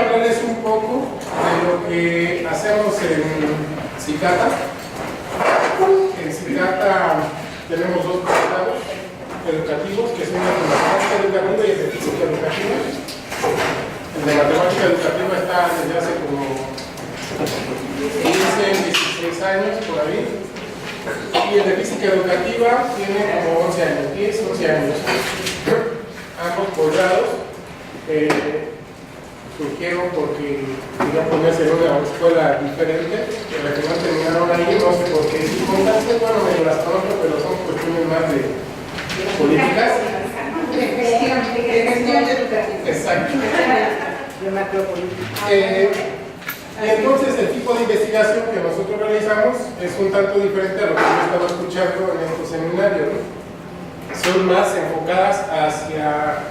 hablarles un poco de lo que hacemos en CICATA. En CICATA tenemos dos posgrados educativos, que son el de matemática educativa y el de física educativa. El de matemática educativa está desde hace como 15, 16 años por ahí. Y el de física educativa tiene como 11 años, 10, 11 años. Ambos posgrados surgieron porque quería ponerse en una escuela diferente, que la que no terminaron ahí, no sé por qué circunstancias, bueno, me las conozco, pero son cuestiones más de políticas. De gestión educativa. Exacto. De macropolítica. Y entonces el tipo de investigación que nosotros realizamos es un tanto diferente a lo que yo estaba escuchando en estos seminarios, ¿no? Son más enfocadas hacia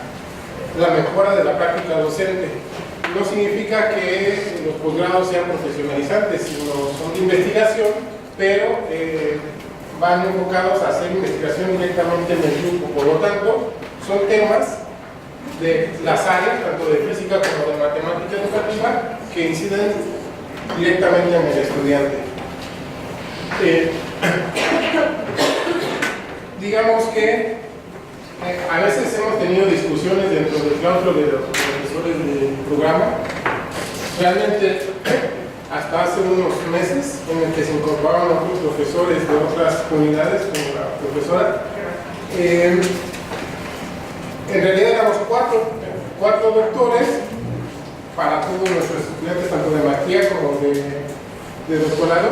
la mejora de la práctica docente. No significa que los posgrados sean profesionalizantes, sino son de investigación, pero van enfocados a hacer investigación directamente en el grupo. Por lo tanto, son temas de las áreas, tanto de física como de matemática educativa, que inciden directamente en el estudiante. Digamos que a veces hemos tenido discusiones dentro del claustro de los profesores del programa. Realmente, hasta hace unos meses, en el que se incorporaron otros profesores de otras unidades, como la profesora, en realidad éramos cuatro doctores para todos nuestros estudiantes, tanto de maestría como de doctorado.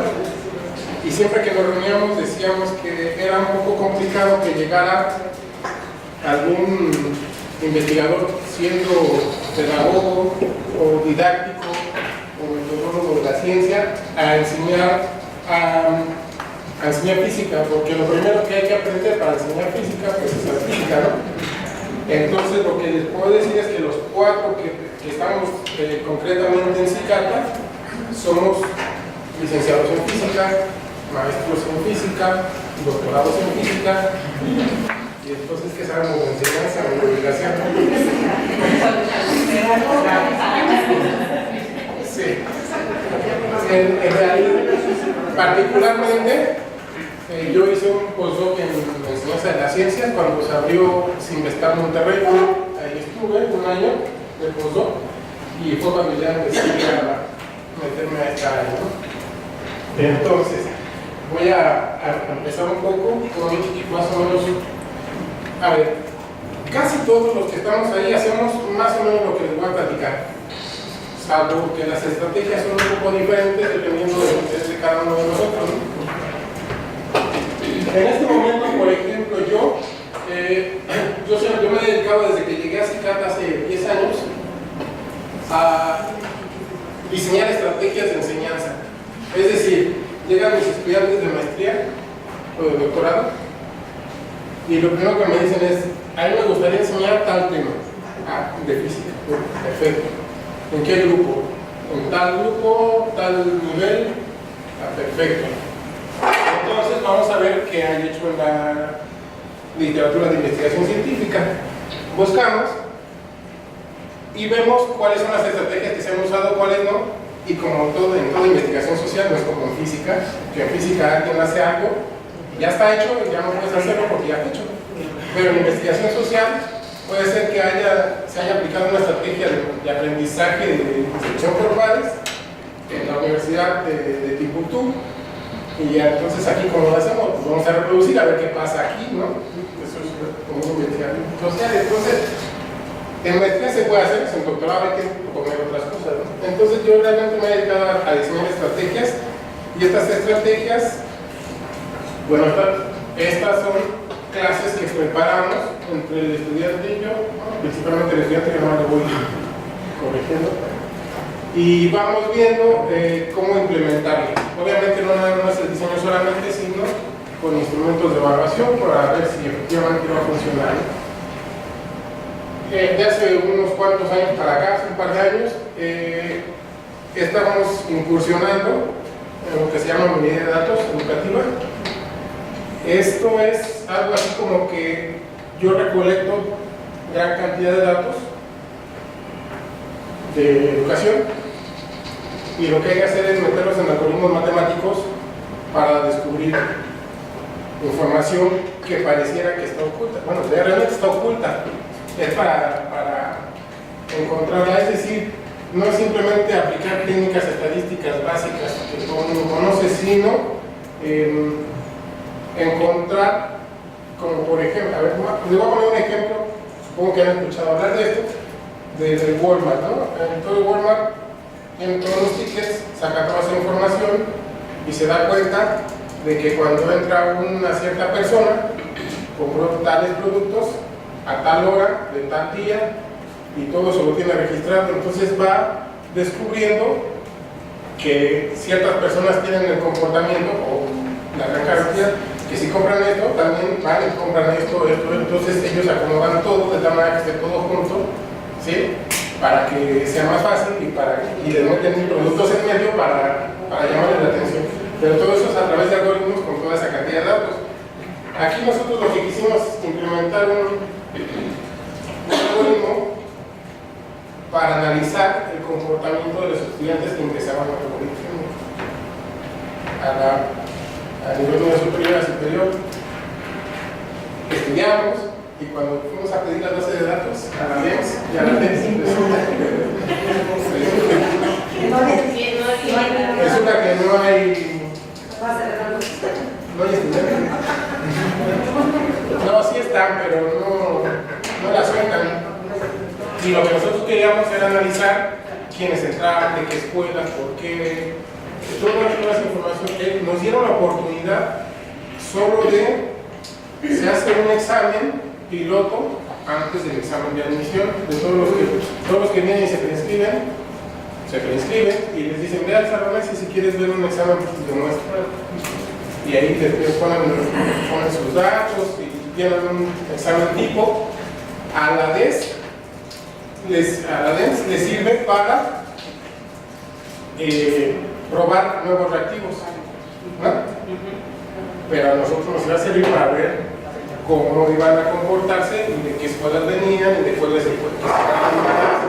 Y siempre que nos reuníamos decíamos que era un poco complicado que llegara algún investigador siendo pedagogo o didáctico o metodólogo de la ciencia a enseñar física, porque lo primero que hay que aprender para enseñar física pues es la física, ¿no? Entonces lo que les puedo decir es que los cuatro que estamos concretamente en CICATA somos licenciados en física, maestros en física, doctorados en física. Y entonces, ¿qué sabemos de enseñanza o de divulgación? Sí. En realidad, particularmente, yo hice un postdoc en enseñanza de las ciencias cuando se abrió Simvestar Monterrey. Ahí estuve un año de postdoc y fue cuando ya decidí a meterme a esta área, ¿no? Entonces, voy a empezar un poco con más o menos. A ver, casi todos los que estamos ahí hacemos más o menos lo que les voy a platicar, salvo que las estrategias son un poco diferentes dependiendo del interés de cada uno de nosotros, ¿no? En este momento, por ejemplo, yo me he dedicado desde que llegué a CICATA hace 10 años a diseñar estrategias de enseñanza. Es decir, llegan mis estudiantes de maestría o de doctorado y lo primero que me dicen es: a mí me gustaría enseñar tal tema, de física. Perfecto. ¿En qué grupo? En tal grupo, tal nivel. Perfecto. Entonces vamos a ver qué hay hecho en la literatura de investigación científica. Buscamos y vemos cuáles son las estrategias que se han usado, cuáles no. Y como todo, en toda investigación social, no es como en física, que en física alguien hace algo, ya está hecho y ya no puedes hacerlo porque ya está hecho. Pero en investigación social puede ser que se haya aplicado una estrategia de aprendizaje de instrucción por pares en la Universidad de Timbuktu. Y ya entonces aquí, ¿cómo lo hacemos? Pues vamos a reproducir a ver qué pasa aquí, ¿no? Eso es como una investigación social. Entonces, en maestría se puede hacer, en doctorado hay que poner otras cosas, ¿no? Entonces yo realmente me he dedicado a diseñar estrategias, y estas estrategias, bueno, estas son clases que preparamos entre el estudiante y yo, principalmente el estudiante, que no le voy corrigiendo, y vamos viendo cómo implementarlo. Obviamente no es el diseño solamente, sino con instrumentos de evaluación para ver si efectivamente va a funcionar. De hace unos cuantos años para acá, hace un par de años, estamos incursionando en lo que se llama minería de datos educativa. Esto es algo así como que yo recolecto gran cantidad de datos de educación, y lo que hay que hacer es meterlos en algoritmos matemáticos para descubrir información que pareciera que está oculta. Bueno, realmente está oculta, es para encontrarla, es decir, no es simplemente aplicar técnicas estadísticas básicas que todo el mundo conoce, sino encontrar, como por ejemplo, a ver, les voy a poner un ejemplo, supongo que han escuchado hablar de esto, del Walmart, ¿no? Entonces Walmart tiene todos los tickets, saca toda esa información y se da cuenta de que cuando entra una cierta persona, compró tales productos a tal hora, de tal día, y todo se lo tiene registrado. Entonces va descubriendo que ciertas personas tienen el comportamiento, o la gran cantidad, que si compran esto, también van y compran esto, entonces ellos acomodan todo de tal manera que esté todo junto, ¿sí? Para que sea más fácil y les meten productos en medio para llamarles la atención. Pero todo eso es a través de algoritmos con toda esa cantidad de datos. Aquí nosotros lo que quisimos implementar un algoritmo para analizar el comportamiento de los estudiantes que ingresaban a la colegio, a nivel medio superior, a superior. Estudiamos, y cuando fuimos a pedir la base de datos a la DEMS, y a la DEMS resulta que no hay estudiantes. No, sí están, pero no la sueltan. Y lo que nosotros queríamos era analizar quiénes entraban, de qué escuelas, por qué, toda esa información. Nos dieron la oportunidad solo se hace un examen piloto antes del examen de admisión de todos los que vienen y se preinscriben y les dicen, ve al salón si quieres ver un examen de muestra, y ahí les ponen sus datos y llenan un examen tipo. A la DEMS les sirve para probar nuevos reactivos, ¿no? Pero a nosotros nos iba a servir para ver cómo iban a comportarse y de qué escuelas venían y de cuáles se pueden,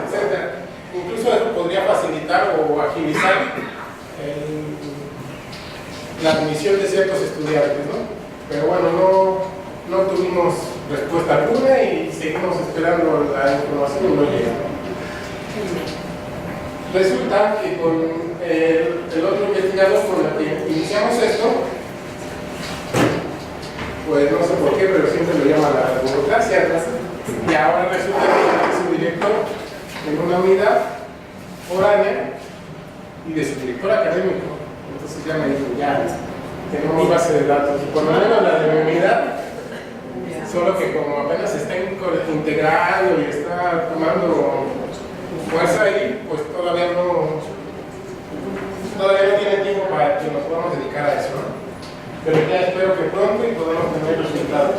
etc. Incluso eso podría facilitar o agilizar la admisión de ciertos estudiantes, ¿no? Pero bueno, no tuvimos respuesta alguna y seguimos esperando la información y no llega. Resulta que con el otro investigador con el que iniciamos esto, pues no sé por qué, pero siempre lo llama la burocracia, ¿no? Y ahora resulta que es su director en una unidad foránea y de su director académico. Entonces ya me dijo, ya tenemos base de datos, y por lo menos la de mi unidad, solo que como apenas se está integrando y está tomando fuerza ahí, pues todavía no tiene tiempo para que nos podamos dedicar a eso, ¿no? Pero ya espero que pronto y podamos tener resultados.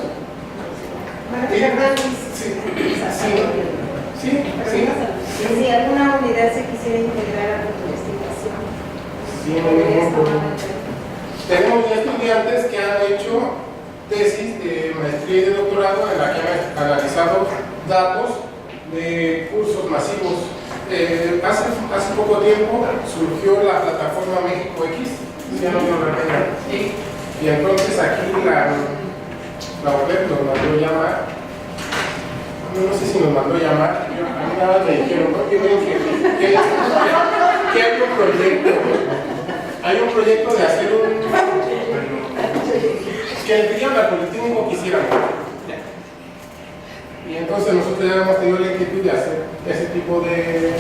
Si alguna unidad se quisiera integrar a tu investigación. Sí, no hay ningún problema. Tenemos ya estudiantes que han hecho tesis de maestría y de doctorado en la que han analizado datos de cursos masivos. Hace poco tiempo surgió la plataforma México X, si no lo recuerdan. Sí. Y entonces aquí la OPEP nos mandó llamar, no sé si nos mandó llamar, a mí nada más me dijeron, ¿no? Que hay un proyecto, hay un proyecto de hacer que el Villa Politécnico quisiera. Y entonces nosotros ya hemos tenido la inquietud de hacer ese tipo de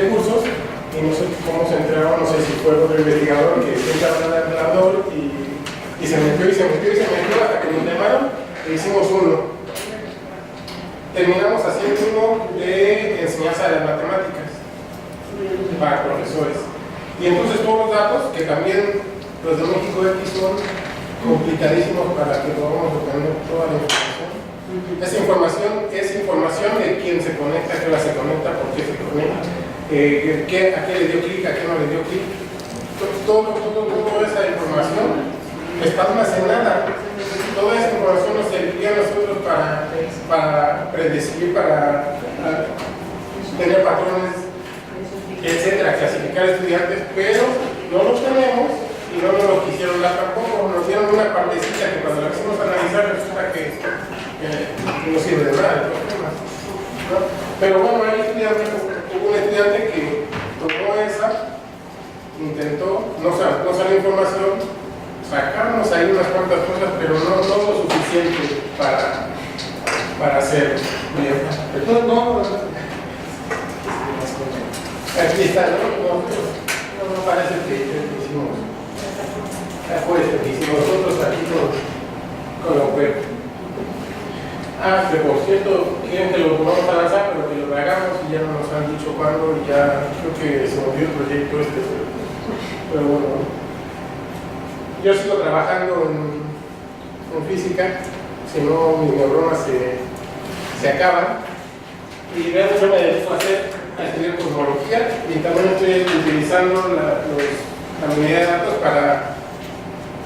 cursos, y no sé cómo se enteraron, no sé si fue otro investigador que siempre hablaba del hablador y se metió hasta que nos llamaron e hicimos uno. Terminamos haciendo uno de enseñanza de las matemáticas para profesores. Y entonces todos los datos, que también los de México X son complicadísimos para que podamos obtener toda la información. Esa información es información de quién se conecta, a qué hora se conecta, por qué se conecta, a qué le dio clic, a qué no le dio clic. Toda esa información está almacenada. Toda esa información nos serviría a nosotros para predecir, para tener patrones etcétera, clasificar estudiantes, pero no los tenemos y no nos lo quisieron dar tampoco. Nos dieron una partecita que cuando la quisimos analizar resulta que no sirve de nada, ¿no? Pero bueno, hay estudiantes, hubo un estudiante que tomó esa, intentó, no salió información, sacamos ahí unas cuantas cosas, pero no lo suficiente para hacer bien. Entonces, aquí está, no parece que hicimos. Fue esto que hicimos nosotros aquí con la web. Que por cierto, quieren que lo vamos a lanzar, pero que lo hagamos y ya no nos han dicho cuándo, y ya creo que se movió el proyecto pero bueno. Yo sigo trabajando en física, si no mis neuronas se acaban, y realmente yo me dedico a estudiar cosmología y también estoy utilizando la unidad de datos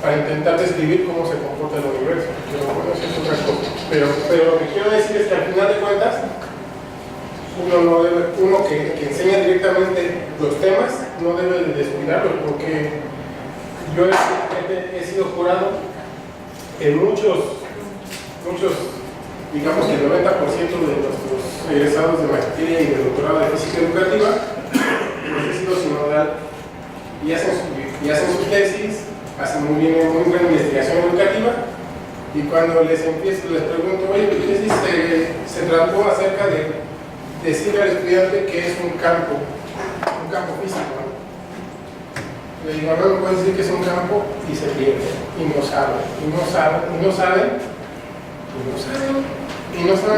para intentar describir cómo se comporta el universo. Pero bueno, eso es otra cosa. Pero lo que quiero decir es que al final de cuentas, uno que enseña directamente los temas no debe de descuidarlos, porque yo he sido jurado en muchos, digamos que el 90% de nuestros egresados de maestría y de doctorado de física educativa, pues he sido sinodal y hacen sus tesis, hacen muy buena investigación educativa, y cuando les pregunto, oye, tu tesis se trató acerca de decirle al estudiante que es un campo físico, ¿no? Le digo, no me puedes decir que es un campo, y se pierde, y no saben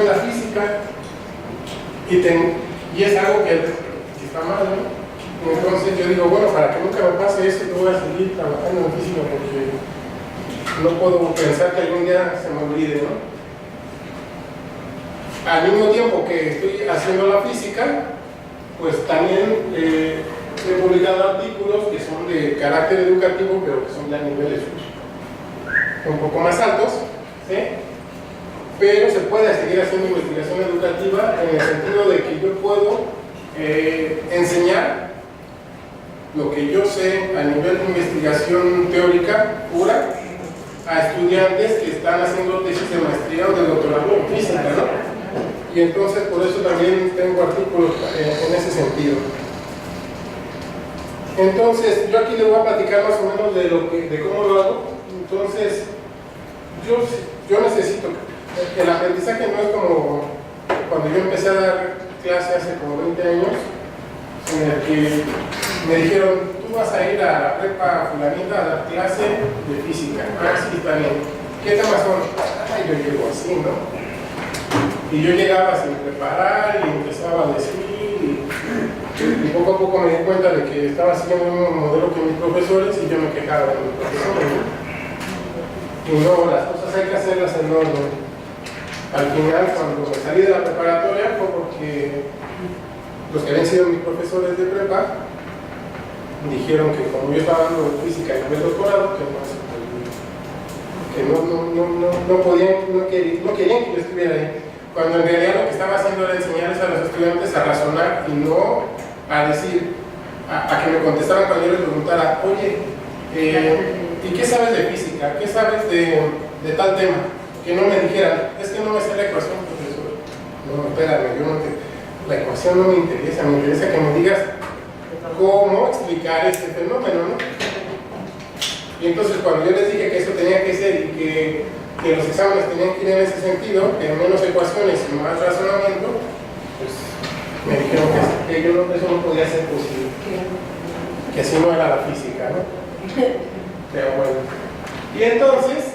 la física, y es algo que está mal, ¿no? Entonces yo digo, bueno, para que nunca me pase eso, yo voy a seguir trabajando en física, porque no puedo pensar que algún día se me olvide, ¿no? Al mismo tiempo que estoy haciendo la física, pues también he publicado artículos que son de carácter educativo, pero que son de niveles un poco más altos, ¿sí? Pero se puede seguir haciendo investigación educativa en el sentido de que yo puedo enseñar lo que yo sé a nivel de investigación teórica pura a estudiantes que están haciendo tesis de maestría o de doctorado en física, ¿no? Y entonces por eso también tengo artículos en ese sentido. Entonces yo aquí les voy a platicar más o menos de cómo lo hago. Entonces yo necesito, el aprendizaje no es como cuando yo empecé a dar clase hace como 20 años, en el que me dijeron, tú vas a ir a la prepa fulanita a dar clase de física. Sí, está bien. ¿Qué temas son? Yo llego así, ¿no? Y yo llegaba sin preparar y empezaba a decir, y poco a poco me di cuenta de que estaba siguiendo el mismo modelo que mis profesores, y yo me quejaba de mis profesores, ¿no? Y no, las cosas hay que hacerlas en orden. Al final, cuando me salí de la preparatoria, fue porque los que habían sido mis profesores de prepa dijeron que como yo estaba dando física en el doctorado, que no querían que yo estuviera ahí, cuando en realidad lo que estaba haciendo era enseñarles a los estudiantes a razonar, y no a decir, a que me contestaran cuando yo les preguntara, oye, ¿y qué sabes de física? ¿Qué sabes de tal tema? Que no me dijeran, es que no me sé la ecuación, profesor. No, espérame, la ecuación no me interesa que me digas cómo explicar este fenómeno, ¿no? Y entonces cuando yo les dije que eso tenía que ser, y que los exámenes tenían que ir en ese sentido, que menos ecuaciones y más razonamiento, pues me dijeron que eso no podía ser posible, que así no era la física, ¿no? Pero bueno, y entonces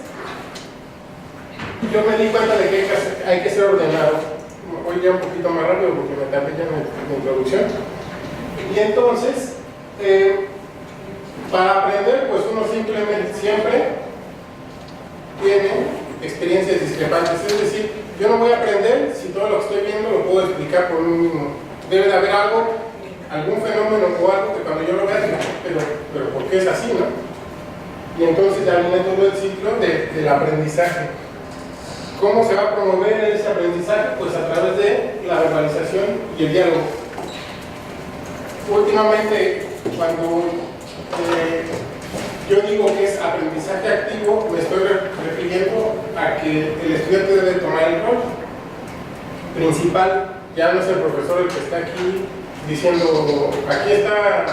yo me di cuenta de que hay que ser ordenado. Voy ya un poquito más rápido porque me tardé ya en la introducción. Y entonces, para aprender, pues uno siempre tiene experiencias discrepantes. Es decir, yo no voy a aprender si todo lo que estoy viendo lo puedo explicar por mí mismo. Debe de haber algún fenómeno o algo que cuando yo lo vea diga, pero ¿por qué es así, no? Y entonces ya viene todo el ciclo del aprendizaje. ¿Cómo se va a promover ese aprendizaje? Pues a través de la verbalización y el diálogo. últimamente, cuando yo digo que es aprendizaje activo, me estoy refiriendo a que el estudiante debe tomar el rol principal. Ya no es el profesor el que está aquí diciendo, aquí está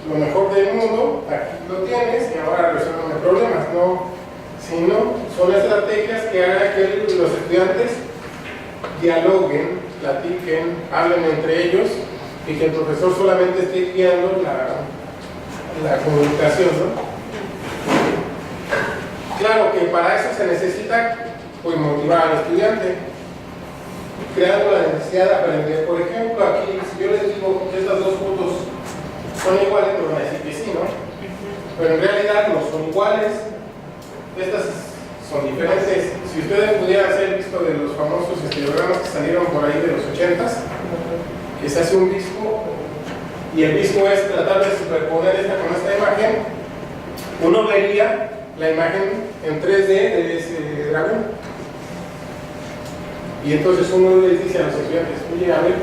lo mejor del mundo, aquí lo tienes y ahora resuelve problemas. No, sino son estrategias que hagan que los estudiantes dialoguen, platiquen, hablen entre ellos y que el profesor solamente esté guiando la comunicación, ¿no? Claro que para eso se necesita pues motivar al estudiante, creando la necesidad de aprender. Por ejemplo, aquí, si yo les digo que estas dos fotos son iguales, me van a decir que sí, ¿no? Pero en realidad no son iguales. Estas son diferentes. Si ustedes pudieran hacer visto de los famosos estereogramas que salieron por ahí de los 80s, que se hace un disco y el disco es tratar de superponer esta con esta imagen, uno vería la imagen en 3D de ese dragón. Y entonces uno les dice a los estudiantes, oye, a ver,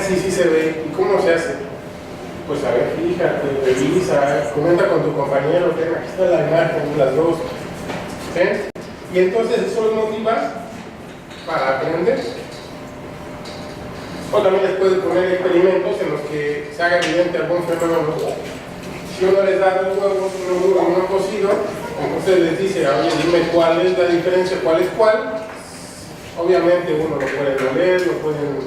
sí se ve, ¿y cómo se hace? Pues a ver, fíjate, revisa, comenta con tu compañero, aquí está la imagen, las dos. ¿Sí? Y entonces eso los motiva para aprender. O también les puede poner experimentos en los que se haga evidente algún fenómeno. Si uno les da dos huevos, uno duro y uno cocido, entonces les dice, oye, dime cuál es la diferencia, cuál es cuál. Obviamente uno lo puede oler, lo pueden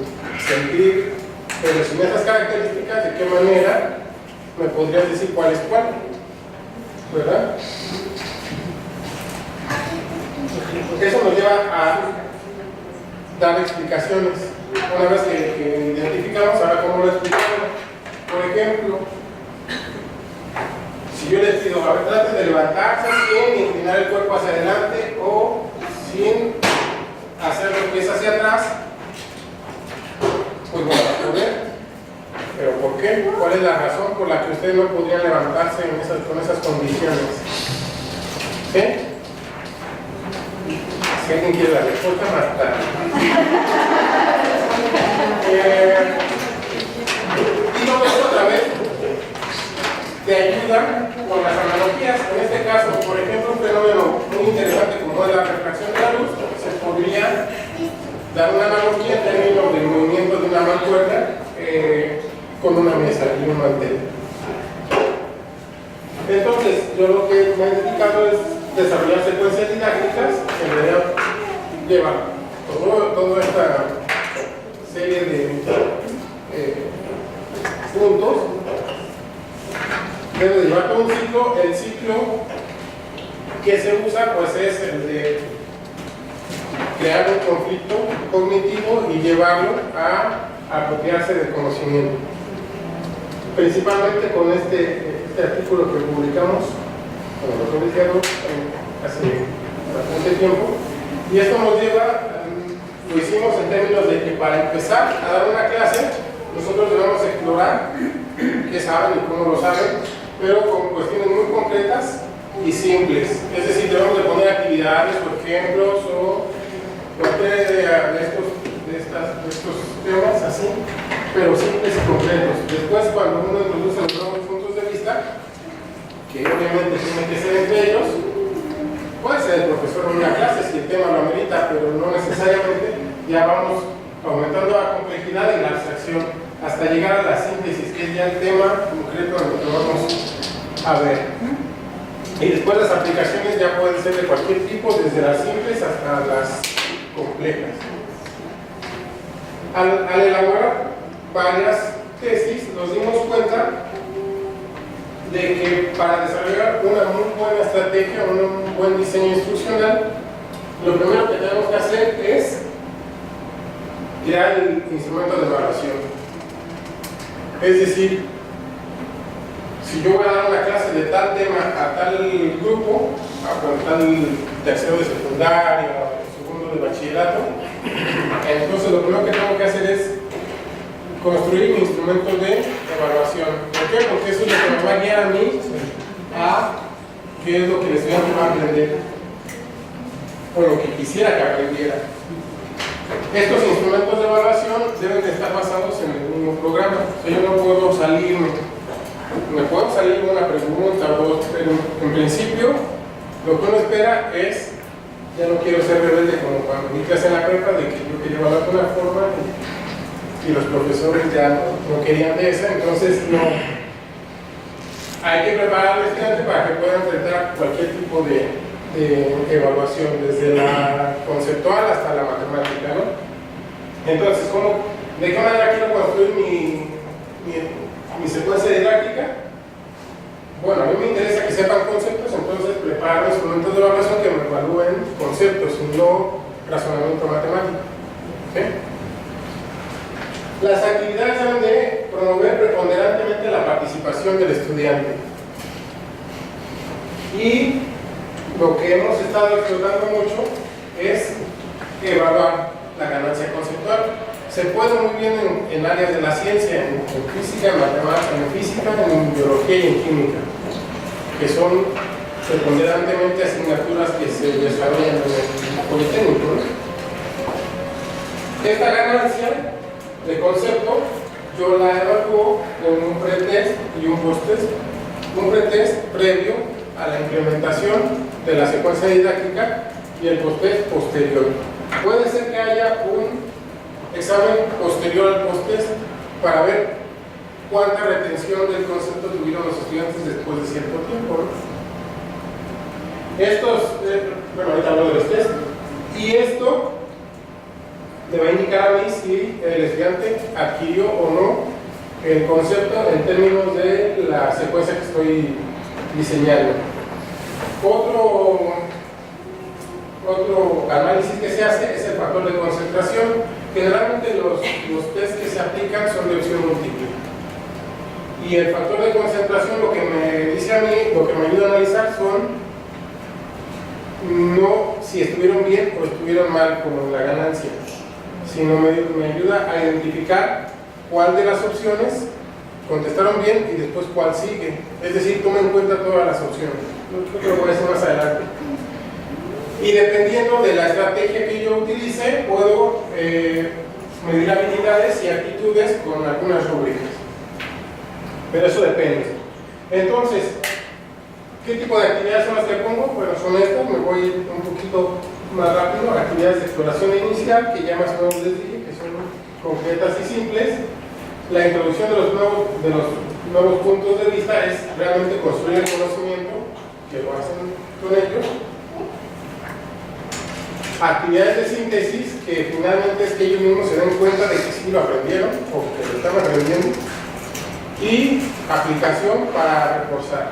sentir, pero sin esas características, ¿de qué manera me podrías decir cuál es cuál? ¿Verdad? Eso nos lleva a dar explicaciones. Una vez que identificamos, ahora cómo lo explicamos. Por ejemplo, si yo les pido, a ver, traten de levantarse sin inclinar el cuerpo hacia adelante o sin hacer los pies hacia atrás, pues bueno, a poder. ¿Pero por qué? ¿Cuál es la razón por la que ustedes no podrían levantarse con esas condiciones? ¿Sí? Si alguien quiere la respuesta, más tarde. Y todo esto otra vez te ayuda con las analogías. En este caso, por ejemplo, un fenómeno muy interesante como es la refracción de la luz, se podría dar una analogía en términos del movimiento de una mancuerna con una mesa y un mantel. Entonces, yo lo que me he dedicado es desarrollar secuencias didácticas que en realidad llevan toda esta serie de puntos. Debe llevar todo un ciclo. El ciclo que se usa pues es el de crear un conflicto cognitivo y llevarlo a apropiarse del conocimiento. Principalmente con este artículo que publicamos, lo publicamos hace bastante tiempo, y esto nos lleva, lo hicimos en términos de que para empezar a dar una clase, nosotros debemos explorar qué saben y cómo lo saben, pero con cuestiones muy concretas y simples. Es decir, debemos de poner actividades o ejemplos o cualquier de estos temas así, pero simples y concretos. Después, cuando uno introduce los nuevos puntos de vista, que obviamente tiene que ser entre ellos, puede ser el profesor en una clase si el tema lo amerita, pero no necesariamente. Ya vamos aumentando la complejidad y la abstracción hasta llegar a la síntesis, que es ya el tema concreto en el que vamos a ver. Y después las aplicaciones ya pueden ser de cualquier tipo, desde las simples hasta las complejas. Al elaborar varias tesis, nos dimos cuenta de que para desarrollar una muy buena estrategia, un buen diseño instruccional, lo primero que tenemos que hacer es crear el instrumento de evaluación. Es decir, si yo voy a dar una clase de tal tema a tal grupo, a tal tercero de secundaria o segundo de bachillerato, entonces lo primero que tengo que hacer es construir mi instrumento de evaluación. ¿Por qué? Porque eso es lo que me va a guiar a mí a qué es lo que el estudiante va a aprender o lo que quisiera que aprendiera. Estos instrumentos de evaluación deben de estar basados en el mismo programa. O sea, yo no puedo salirme, me puedo salir una pregunta o dos, pero en principio lo que uno espera es, ya no quiero ser rebelde como cuando di clase en la prepa, de que yo quería evaluar de una forma y los profesores ya no querían de esa, entonces no. Hay que preparar al estudiante para que pueda enfrentar cualquier tipo de evaluación, desde la conceptual hasta la matemática, ¿no? Entonces, ¿de qué manera quiero construir mi secuencia didáctica? Bueno, a mí me interesa que sepan conceptos, entonces preparo instrumentos de evaluación que me evalúen conceptos y no razonamiento matemático. ¿Sí? Las actividades deben de promover preponderantemente la participación del estudiante. Y lo que hemos estado explorando mucho es evaluar la ganancia conceptual. Se puede muy bien en áreas de la ciencia, en física, en matemática, en física, en biología y en química, que son preponderantemente asignaturas que se desarrollan en el Politécnico, ¿no? Esta ganancia de concepto yo la evalúo con un pretest y un posttest. Un pretest previo a la implementación de la secuencia didáctica y el posttest posterior. Puede ser que haya un examen posterior al posttest para ver cuánta retención del concepto tuvieron los estudiantes después de cierto tiempo, ¿no? Estos, bueno, ahorita hablo de los test, y esto me va a indicar a mí si el estudiante adquirió o no el concepto en términos de la secuencia que estoy diseñando. Otro análisis que se hace es el factor de concentración. Generalmente los test que se aplican son de opción múltiple. Y el factor de concentración, lo que me dice a mí, lo que me ayuda a analizar son no si estuvieron bien o estuvieron mal como la ganancia, sino me ayuda a identificar cuál de las opciones contestaron bien y después cuál sigue. Es decir, toma en cuenta todas las opciones. Yo lo voy a hacer más adelante. Y dependiendo de la estrategia que yo utilice, puedo medir habilidades y actitudes con algunas rúbricas. Pero eso depende. Entonces, ¿qué tipo de actividades son las que pongo? Bueno, son estas. Me voy un poquito más rápido. Actividades de exploración inicial, que ya más o menos les dije, que son concretas y simples. La introducción de los nuevos puntos de vista es realmente construir el conocimiento, que lo hacen con ellos. Actividades de síntesis, que finalmente es que ellos mismos se den cuenta de que sí lo aprendieron o que lo están aprendiendo. Y aplicación para reforzar.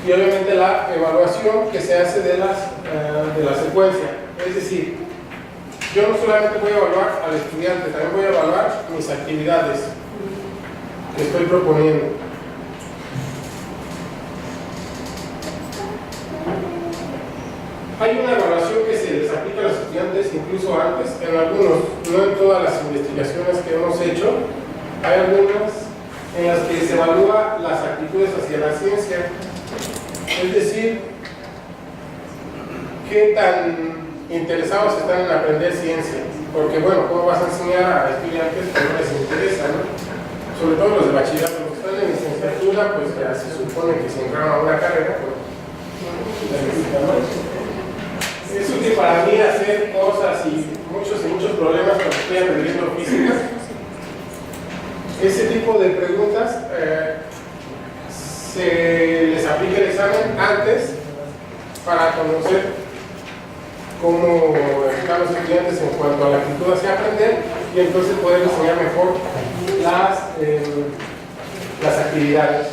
Y obviamente la evaluación que se hace de la secuencia. Es decir, yo no solamente voy a evaluar al estudiante, también voy a evaluar mis actividades que estoy proponiendo. Hay una evaluación que se les aplica a los estudiantes incluso antes, en algunos, no en todas las investigaciones que hemos hecho. Hay algunas en las que se evalúa las actitudes hacia la ciencia, es decir, qué tan interesados están en aprender ciencia, porque bueno, ¿cómo vas a enseñar a estudiantes que no les interesa, ¿no? Sobre todo los de bachillerato, los que están en licenciatura, pues ya se supone que si entraron a una carrera, pues es útil para mí hacer cosas y muchos problemas cuando estoy aprendiendo física. Ese tipo de preguntas se les aplica el examen antes para conocer cómo están los estudiantes en cuanto a la actitud hacia aprender y entonces poder enseñar mejor las actividades.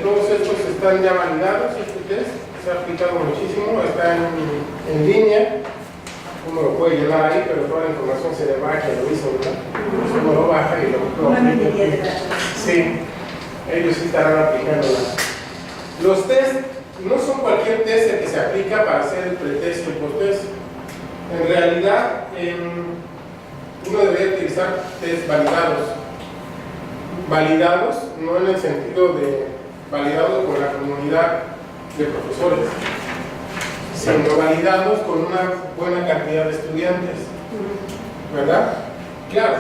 Todos estos están ya validados, este test se ha aplicado muchísimo, está en línea, uno lo puede llenar ahí, pero toda la información se le baja y lo hizo, ¿verdad? Uno lo baja y lo aplica. Sí, ellos sí estarán aplicándola. Los test no son cualquier test el que se aplica para hacer el pretest y el posttest. En realidad, uno debería utilizar test validados. Validados, no en el sentido de validados por la comunidad de profesores, siendo validados con una buena cantidad de estudiantes, ¿verdad? Claro,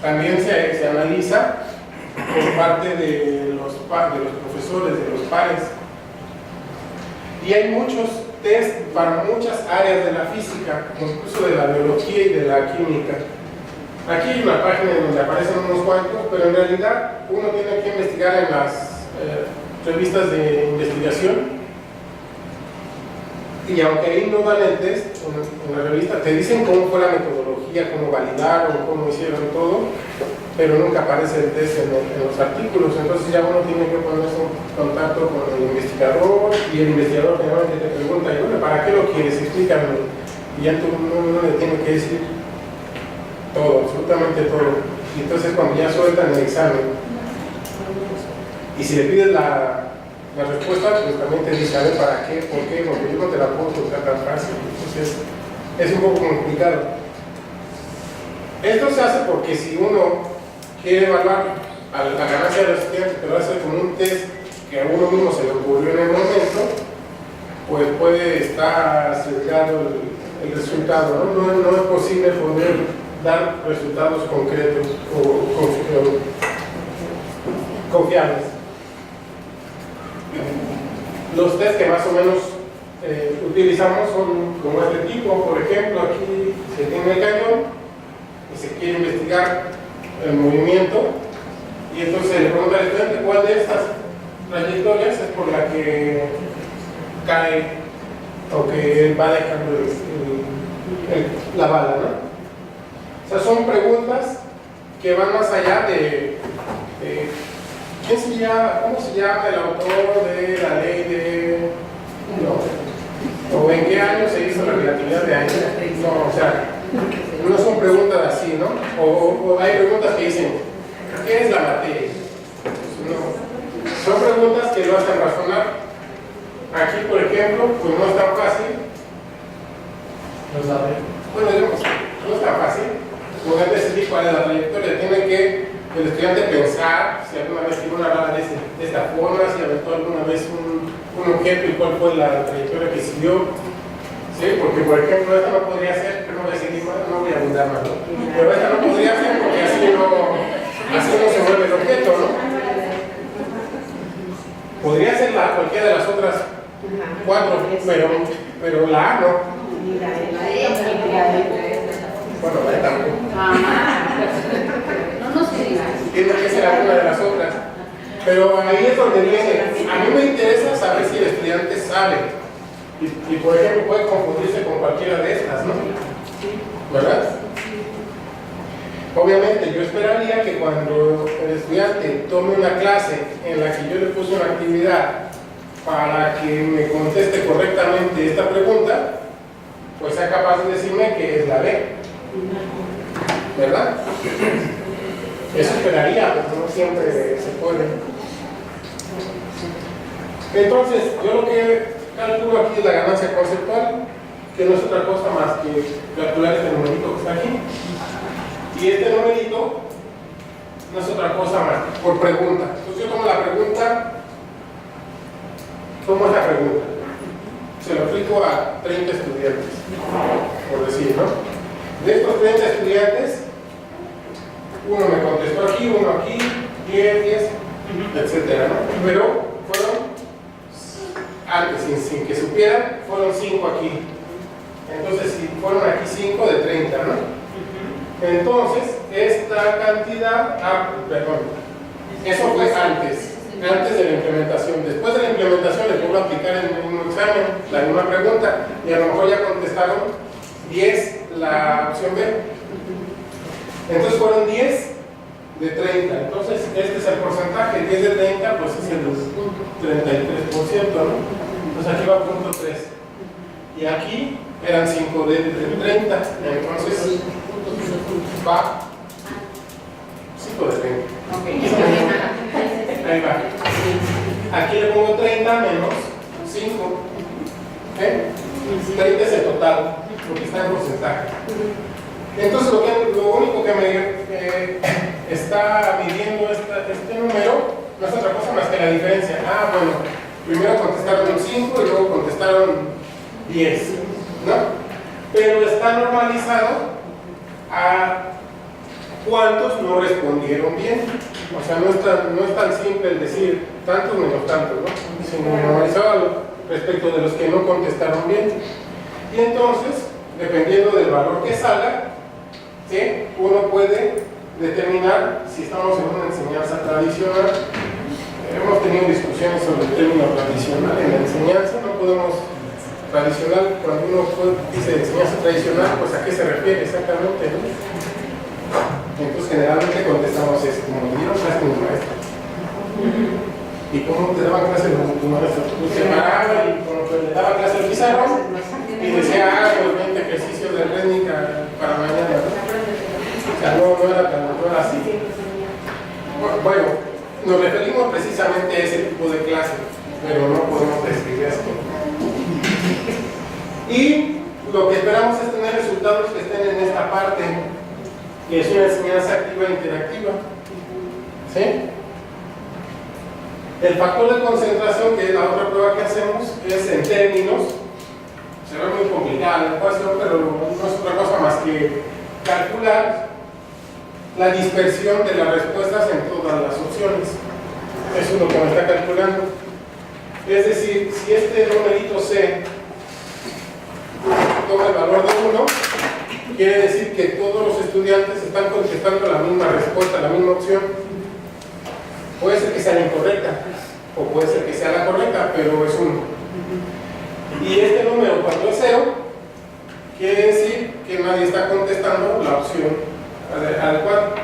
también se analiza por parte de los profesores, de los pares. Y hay muchos test para muchas áreas de la física, incluso de la biología y de la química. Aquí hay una página donde aparecen unos cuantos, pero en realidad uno tiene que investigar en las revistas de investigación. Y aunque ahí no dan el test en la revista, te dicen cómo fue la metodología, cómo validaron, cómo hicieron todo, pero nunca aparece el test en los artículos. Entonces ya uno tiene que ponerse en contacto con el investigador, y el investigador generalmente te pregunta, y bueno, ¿para qué lo quieres? Explícame. Y ya uno le tiene que decir todo, absolutamente todo. Y entonces cuando ya sueltan el examen, y si le pides la respuesta, pues también te dice, a ver, ¿para qué? ¿Por qué? Porque yo no te la puedo contar tan fácil. Entonces es un poco complicado. Esto se hace porque si uno quiere evaluar a la ganancia de los estudiantes, pero hace con un test que a uno mismo se le ocurrió en el momento, pues puede estar sesgado el resultado, ¿no? No es posible poder dar resultados concretos o confiables. Los test que más o menos utilizamos son como este tipo. Por ejemplo, aquí se tiene el cañón y se quiere investigar el movimiento, y entonces le pregunta al estudiante cuál de estas trayectorias es por la que cae o que va dejando la bala, ¿no? O sea, son preguntas que van más allá de ¿cómo se llama el autor de la ley de... no, o en qué año se hizo la relatividad de Einstein? No, o sea, no son preguntas así, ¿no? O hay preguntas que dicen, ¿qué es la materia? Pues no, son preguntas que lo hacen razonar. Aquí, por ejemplo, pues no es tan fácil. No sabe. Bueno, digamos, no es tan fácil poder decidir cuál es la trayectoria. Tiene que el estudiante pensar si alguna vez tiene una bala de esta forma, si aventó alguna vez un objeto y cuál fue la trayectoria que siguió. ¿Sí? Porque, por ejemplo, esta no podría ser, pero no voy a seguir más, no voy a abundar más, ¿no? Pero esta no podría ser porque así no se mueve el objeto, ¿no? Podría ser cualquiera de las otras cuatro, pero la A no. Bueno, la E tampoco. Tiene que ser alguna de las otras. Pero ahí es donde viene. A mí me interesa saber si el estudiante sabe. Y por ejemplo, puede confundirse con cualquiera de estas, ¿no? ¿Verdad? Obviamente, yo esperaría que cuando el estudiante tome una clase en la que yo le puse una actividad para que me conteste correctamente esta pregunta, pues sea capaz de decirme que es la B. ¿Verdad? Eso esperaría, pero no siempre se puede. Entonces, yo lo que calculo aquí es la ganancia conceptual, que no es otra cosa más que calcular este numerito que está aquí. Y este numerito no es otra cosa más por pregunta. Entonces yo tomo la pregunta, ¿cómo es la pregunta? Se lo aplico a 30 estudiantes, por decir, ¿no? De estos 30 estudiantes, uno me contestó aquí, uno aquí, 10, etcétera, ¿no? Pero fueron, antes, sin que supieran, fueron 5 aquí. Entonces, si fueron aquí 5 de 30, ¿no? Entonces, esta cantidad, perdón, eso fue antes de la implementación. Después de la implementación les vuelvo a aplicar el mismo examen, la misma pregunta, y a lo mejor ya contestaron 10 la opción B. Entonces fueron 10 de 30. Entonces este es el porcentaje, 10 de 30, pues es el 33%, ¿no? Entonces aquí va punto 3. Y aquí eran 5 de 30. Entonces va 5 de 30. Ahí va. Aquí le pongo 30 menos 5. ¿Eh? 30 es el total, porque está en porcentaje. Entonces lo único que me está midiendo este número no es otra cosa más que la diferencia. Bueno, primero contestaron un 5 y luego contestaron 10, ¿no? Pero está normalizado a cuántos no respondieron bien. O sea, no es tan simple el decir tantos menos tantos, ¿no? Sino normalizado respecto de los que no contestaron bien. Y entonces, dependiendo del valor que salga, ¿sí?, uno puede determinar si estamos en una enseñanza tradicional. Hemos tenido discusiones sobre el término tradicional en la enseñanza. No podemos tradicional, cuando uno dice enseñanza tradicional, pues a qué se refiere exactamente, ¿no? Entonces generalmente contestamos es como me dieron clase mi maestro. ¿Y cómo te daban clase tu maestro? Pues se paraba y como le daba clase al pizarrón y decía, los 20 ejercicios de rítmica para mañana, ¿no? O sea, no era así. Bueno, nos referimos precisamente a ese tipo de clase, pero no podemos describir esto. Y lo que esperamos es tener resultados que estén en esta parte, que es una enseñanza activa e interactiva. ¿Sí? El factor de concentración, que es la otra prueba que hacemos, es en términos, se ve muy complicada la ecuación, pero no es otra cosa más que calcular la dispersión de las respuestas en todas las opciones. Eso es lo que me está calculando. Es decir, si este numerito C toma el valor de 1, quiere decir que todos los estudiantes están contestando la misma respuesta, la misma opción. Puede ser que sea la incorrecta, o puede ser que sea la correcta, pero es 1. Y este número, cuando es 0, quiere decir que nadie está contestando la opción adecuada.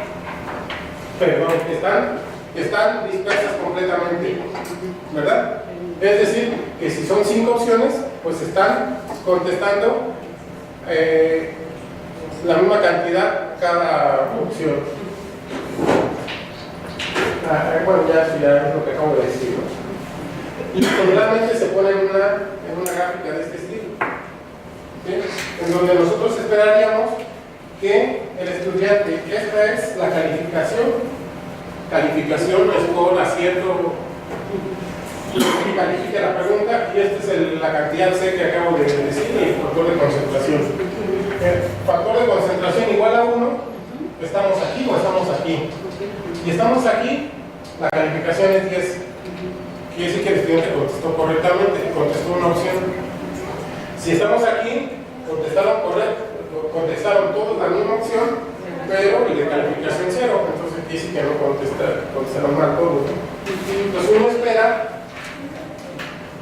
Perdón, están dispersas completamente, ¿verdad? Es decir, que si son 5 opciones, pues están contestando la misma cantidad cada opción. Bueno, ya es lo que acabo de decir, ¿no? Y generalmente se pone en una gráfica de este estilo, ¿sí?, en donde nosotros esperaríamos que el estudiante, esta es la calificación, score, acierto, y califica la pregunta, y esta es la cantidad C que acabo de decir, y el factor de concentración. El factor de concentración igual a 1, estamos aquí o estamos aquí. Y estamos aquí, la calificación es 10. Quiere decir que el estudiante contestó correctamente, contestó una opción. Si estamos aquí, contestaron todos la misma opción, pero el de calificación 0, entonces quiere decir que no contestaron mal todos, ¿no? Entonces uno espera,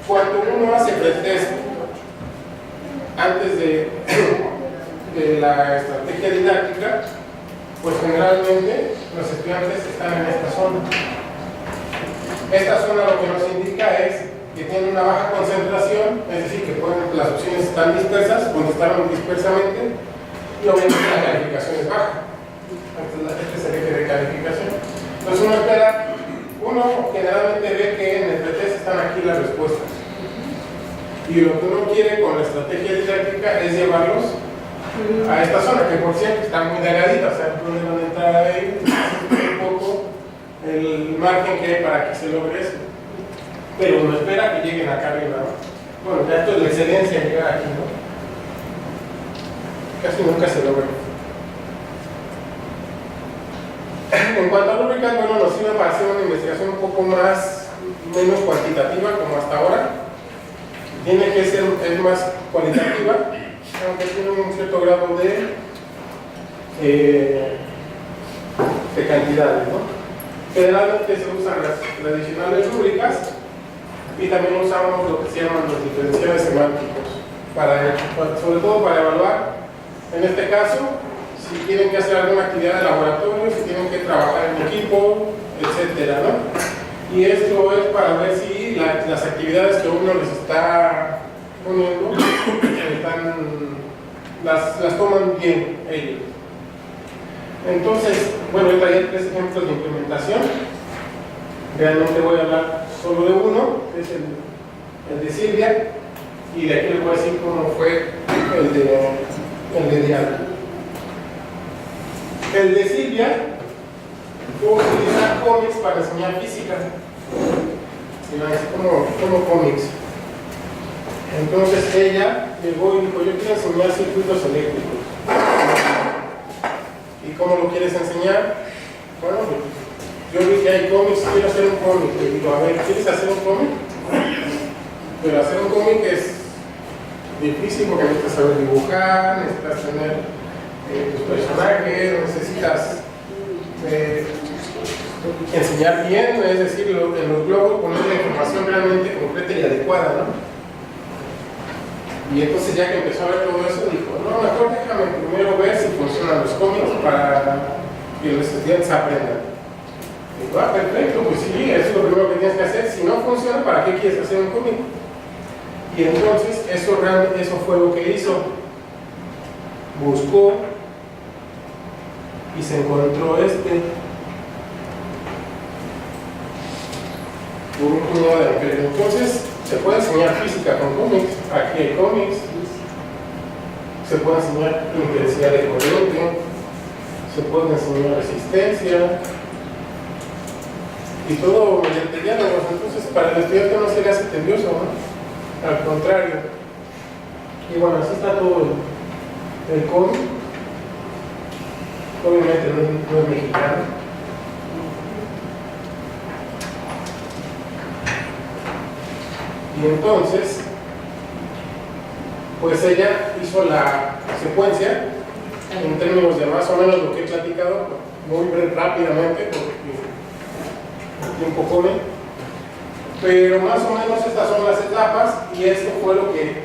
cuando uno hace pretest antes de la estrategia didáctica, pues generalmente los estudiantes están en esta zona. Esta zona lo que nos indica es que tienen una baja concentración, es decir, que las opciones están dispersas, contestaron dispersamente, y obviamente la calificación es baja. Este es el eje de calificación. Entonces uno generalmente ve que en el pretest están aquí las respuestas. Y lo que uno quiere con la estrategia didáctica es llevarlos a esta zona, que por cierto está muy delgadita, o sea, donde van a entrar ahí, un poco el margen que hay para que se logre eso. Pero uno espera que lleguen acá arriba, ¿no? Bueno, ya esto es la excelencia llegar aquí, ¿no? Casi nunca se logra. En cuanto a rúbricas, bueno, nos sirve para hacer una investigación un poco menos cuantitativa, como hasta ahora. Tiene que ser más cualitativa, aunque tiene un cierto grado de cantidades, ¿no? Generalmente se usan las tradicionales rúbricas y también usamos lo que se llaman los diferenciales semánticos, sobre todo para evaluar, en este caso, si tienen que hacer alguna actividad de laboratorio, si tienen que trabajar en equipo, etcétera, ¿no? Y esto es para ver si las actividades que uno les está poniendo las toman bien ellos. Entonces, bueno, yo traía 3 ejemplos de implementación. Realmente voy a hablar solo de uno, que es el de Silvia, y de aquí les voy a decir cómo fue el de Diana. El de Silvia tuvo que utilizar cómics para enseñar física. Y van a decir, ¿cómo cómics? Entonces ella llegó y dijo, yo quiero enseñar circuitos eléctricos. ¿Y cómo lo quieres enseñar? Bueno, yo vi que hay cómics, quiero hacer un cómic. Le digo, a ver, ¿quieres hacer un cómic? Pero hacer un cómic es difícil porque necesitas saber dibujar, necesitas tener tus personajes, necesitas enseñar bien, es decir, en los globos poner la información realmente concreta y adecuada, ¿no? Y entonces ya que empezó a ver todo eso, dijo, no, mejor déjame primero ver si funcionan los cómics para que los estudiantes aprendan. Digo, ah, perfecto, pues sí, eso es lo primero que tienes que hacer. Si no funciona, ¿para qué quieres hacer un cómic? Y entonces eso fue lo que hizo. Buscó y se encontró por un puñado de papel. Entonces se puede enseñar física con cómics. Aquí hay cómics. Se puede enseñar intensidad de corriente. Se puede enseñar resistencia. Y todo mediante diálogos. Entonces para el estudiante no se le hace tedioso, ¿no? Al contrario. Y bueno, así está todo el cómic. Obviamente no es mexicano. Y entonces, pues ella hizo la secuencia en términos de más o menos lo que he platicado, muy rápidamente, porque el tiempo come. Pero más o menos estas son las etapas y esto fue lo que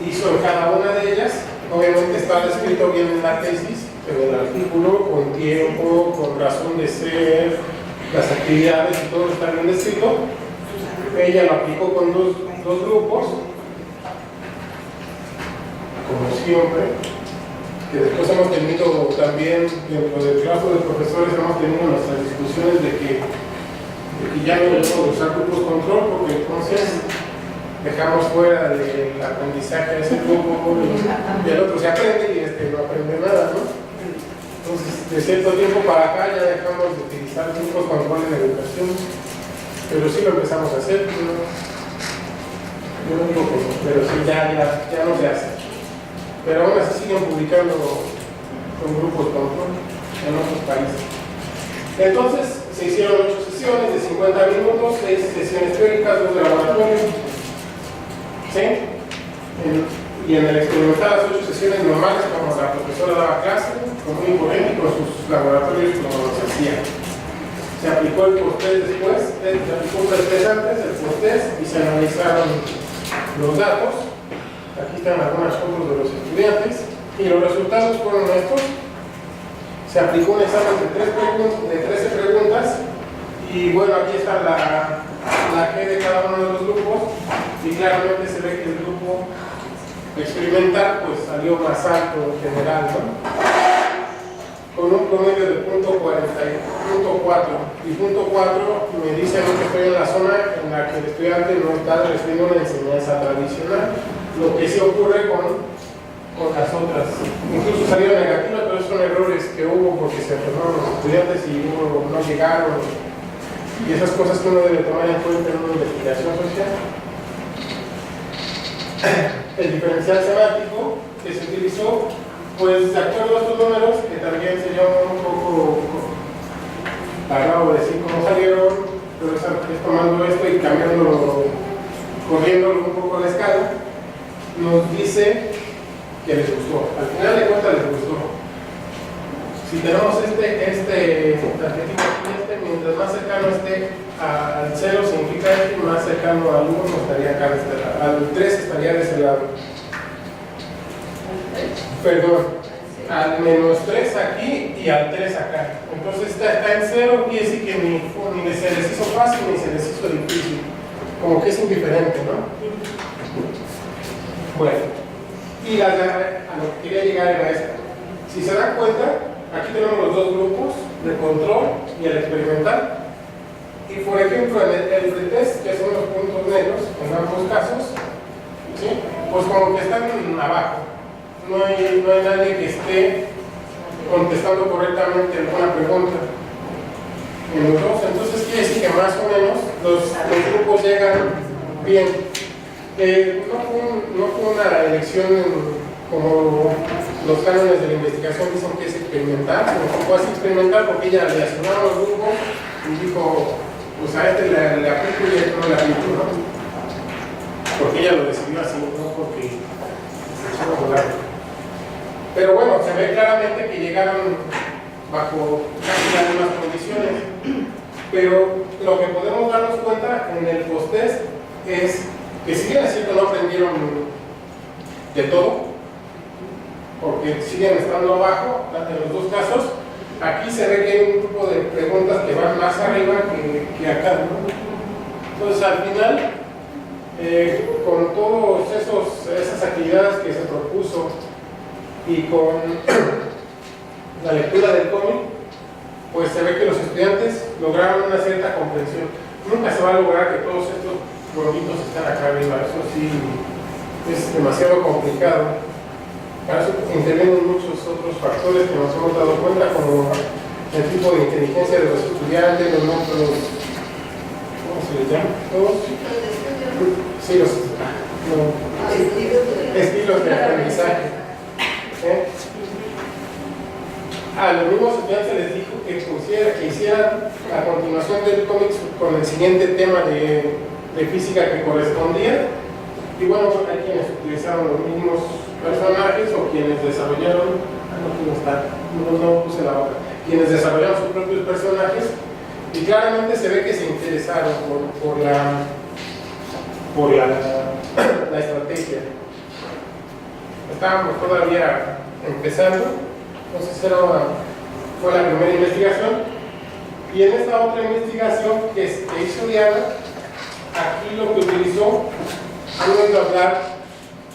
hizo en cada una de ellas. Obviamente está descrito bien en la tesis, en el artículo, con tiempo, con razón de ser, las actividades y todo está bien descrito. Ella lo aplicó con dos grupos, como siempre, que después hemos tenido también, dentro del trabajo de profesores, hemos tenido nuestras discusiones de que ya no debemos usar grupos control, porque entonces dejamos fuera del aprendizaje a ese grupo y el otro se aprende y no aprende nada, ¿no? Entonces, de cierto tiempo para acá ya dejamos de utilizar grupos control en educación, pero sí lo empezamos a hacer, ¿no? Yo no digo que no, pero sí ya no se hace. Pero aún así siguen publicando con grupos control en otros países. Entonces, se hicieron 8 sesiones de 50 minutos, 6 sesiones teóricas, 2 de laboratorio. ¿Sí? Y en el experimental, las 8 sesiones normales, como la profesora daba clase, común y corriente, con sus laboratorios como se hacía. Se aplicó el post-test después, se aplicó un pre-test antes, el post-test, y se analizaron los datos. Aquí están algunas fotos de los estudiantes, y los resultados fueron estos. Se aplicó un examen de 13 preguntas, y bueno, aquí está la G de cada uno de los grupos, y claramente se ve que el grupo experimental pues salió más alto en general, ¿no? Con un promedio de .4 y .4 me dice a mí que estoy en la zona en la que el estudiante no está recibiendo una enseñanza tradicional, lo que sí ocurre con las otras. Incluso salieron negativas, pero son errores que hubo porque se enfermaron los estudiantes y no llegaron, y esas cosas que uno debe tomar en cuenta en una investigación social. El diferencial semántico que se utilizó, pues de acuerdo a estos números, que también sería un poco largo decir cómo salieron, pero es tomando esto y cambiándolo, corriéndolo un poco a la escala, nos dice que les gustó. Al final de cuentas les gustó. Si tenemos este tarjetito aquí, mientras más cercano esté al 0 significa que más cercano al 1 estaría acá de este lado, al 3 estaría de ese lado. Perdón, al -3 aquí y al 3 acá. Entonces está en 0, quiere decir que ni se les hizo fácil ni se les hizo difícil. Como que es indiferente, ¿no? Bueno, y a lo que quería llegar era esta. Si se dan cuenta, aquí tenemos los dos grupos, de control y el experimental. Y por ejemplo, en el pretest, que son los puntos negros, en ambos casos, ¿sí? Pues como que están abajo. No hay nadie que esté contestando correctamente alguna pregunta en los dos. Entonces quiere decir que más o menos los grupos llegan bien. No fue una elección como los cánones de la investigación dicen que es experimental, sino que fue así experimental porque ella le asignaron al grupo y dijo, pues a este le aplico y a este no le aplico, ¿no? Porque ella lo decidió así, no porque se echó a volar. Pero bueno, se ve claramente que llegaron bajo casi las mismas condiciones. Pero lo que podemos darnos cuenta en el post-test es que si bien es cierto no aprendieron de todo, porque siguen estando abajo en los dos casos, aquí se ve que hay un grupo de preguntas que van más arriba que acá, ¿no? Entonces al final, con todas esas actividades que se propuso y con la lectura del cómic, pues se ve que los estudiantes lograron una cierta comprensión. Nunca se va a lograr que todos estos bonitos estén acá arriba, eso sí es demasiado complicado. Para eso intervienen muchos otros factores que nos hemos dado cuenta, como el tipo de inteligencia de los estudiantes, los métodos, ¿cómo se les llama? ¿Todos? Sí, estilos de aprendizaje. A los mismos estudiantes les dijo que hicieran a continuación del cómic con el siguiente tema de física que correspondía. Y bueno, hay quienes utilizaron los mismos personajes o quienes desarrollaron, no puse la otra, quienes desarrollaron sus propios personajes, y claramente se ve que se interesaron por la estrategia. Estábamos todavía empezando. Entonces fue la primera investigación, y en esta otra investigación que hizo Diana, aquí lo que utilizó fue hablar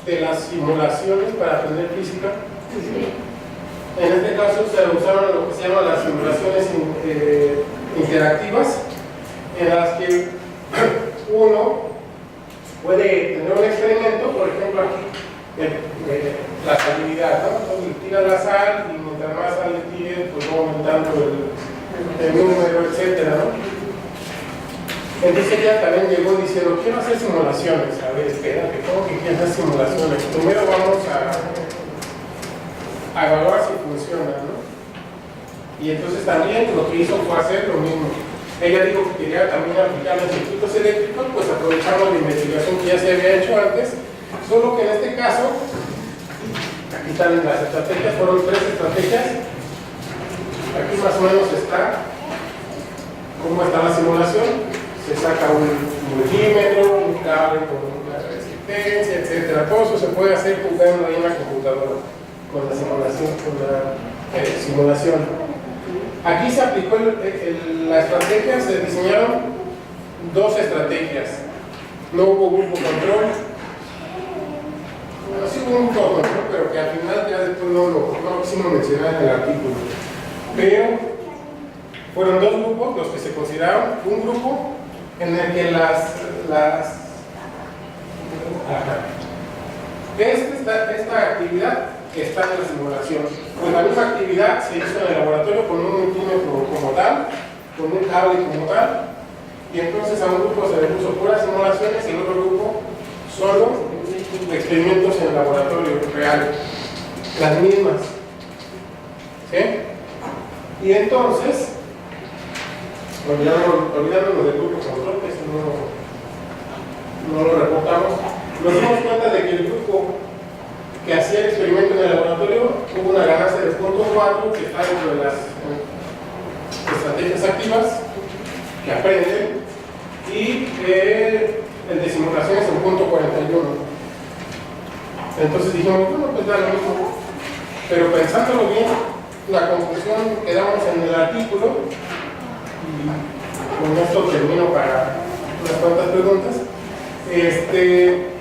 de las simulaciones para aprender física. En este caso se usaron lo que se llama las simulaciones interactivas, en las que uno puede tener un experimento, por ejemplo aquí, la salinidad, ¿no? Entonces tira la sal y mientras más sal le tire, pues va aumentando el número, etcétera, ¿no? Entonces ella también llegó diciendo, quiero hacer simulaciones. A ver, espérate, ¿cómo que quieres hacer simulaciones? Primero vamos a evaluar si funciona, ¿no? Y entonces también lo que hizo fue hacer lo mismo. Ella dijo que quería también aplicar los circuitos eléctricos, pues aprovechamos la investigación que ya se había hecho antes, solo que en este caso, aquí están las estrategias, fueron 3 estrategias. Aquí más o menos está cómo está la simulación. Se saca un multímetro, un cable con una resistencia, etcétera. Todo eso se puede hacer jugando ahí en la computadora con la simulación. Aquí se aplicó la estrategia, se diseñaron 2 estrategias. No hubo grupo control. Bueno, sí hubo un grupo control, pero que al final ya después no quisimos mencionar en el artículo. Pero fueron 2 grupos los que se consideraron. Un grupo en el que esta actividad está en la simulación. Pues la misma actividad se hizo en el laboratorio con un multímetro como tal, con un cable como tal, y entonces a un grupo se le puso puras simulaciones y al otro grupo solo experimentos en el laboratorio real, las mismas. ¿Sí? Y entonces, olvidándonos del grupo control, que eso no lo reportamos, nos dimos cuenta de que el grupo que hacía el experimento en el laboratorio hubo una ganancia de 0.4, que está dentro de las estrategias activas que aprenden, y el de simulación es en 0.41. Entonces dijimos, bueno, pues da lo mismo. Pero pensándolo bien, la conclusión que damos en el artículo, y con esto termino para unas cuantas preguntas,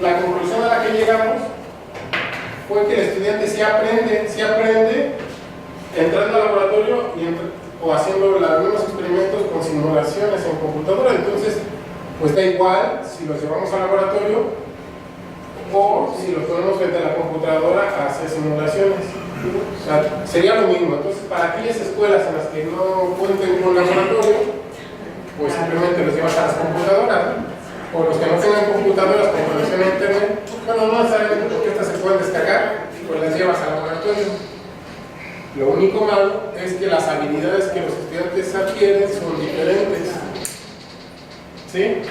la conclusión a la que llegamos fue que el estudiante sí aprende entrando al laboratorio o haciendo los mismos experimentos con simulaciones en computadora. Entonces, pues da igual si los llevamos al laboratorio o si los ponemos frente a la computadora a hacer simulaciones. O sea, sería lo mismo. Entonces, para aquellas escuelas en las que no cuenten con laboratorio, pues simplemente los llevas a las computadoras, ¿no? O los que no tengan computadoras con conexión a internet, bueno, no necesariamente porque estas se pueden descargar, pues las llevas al laboratorio. Lo único malo es que las habilidades que los estudiantes adquieren son diferentes. ¿Sí?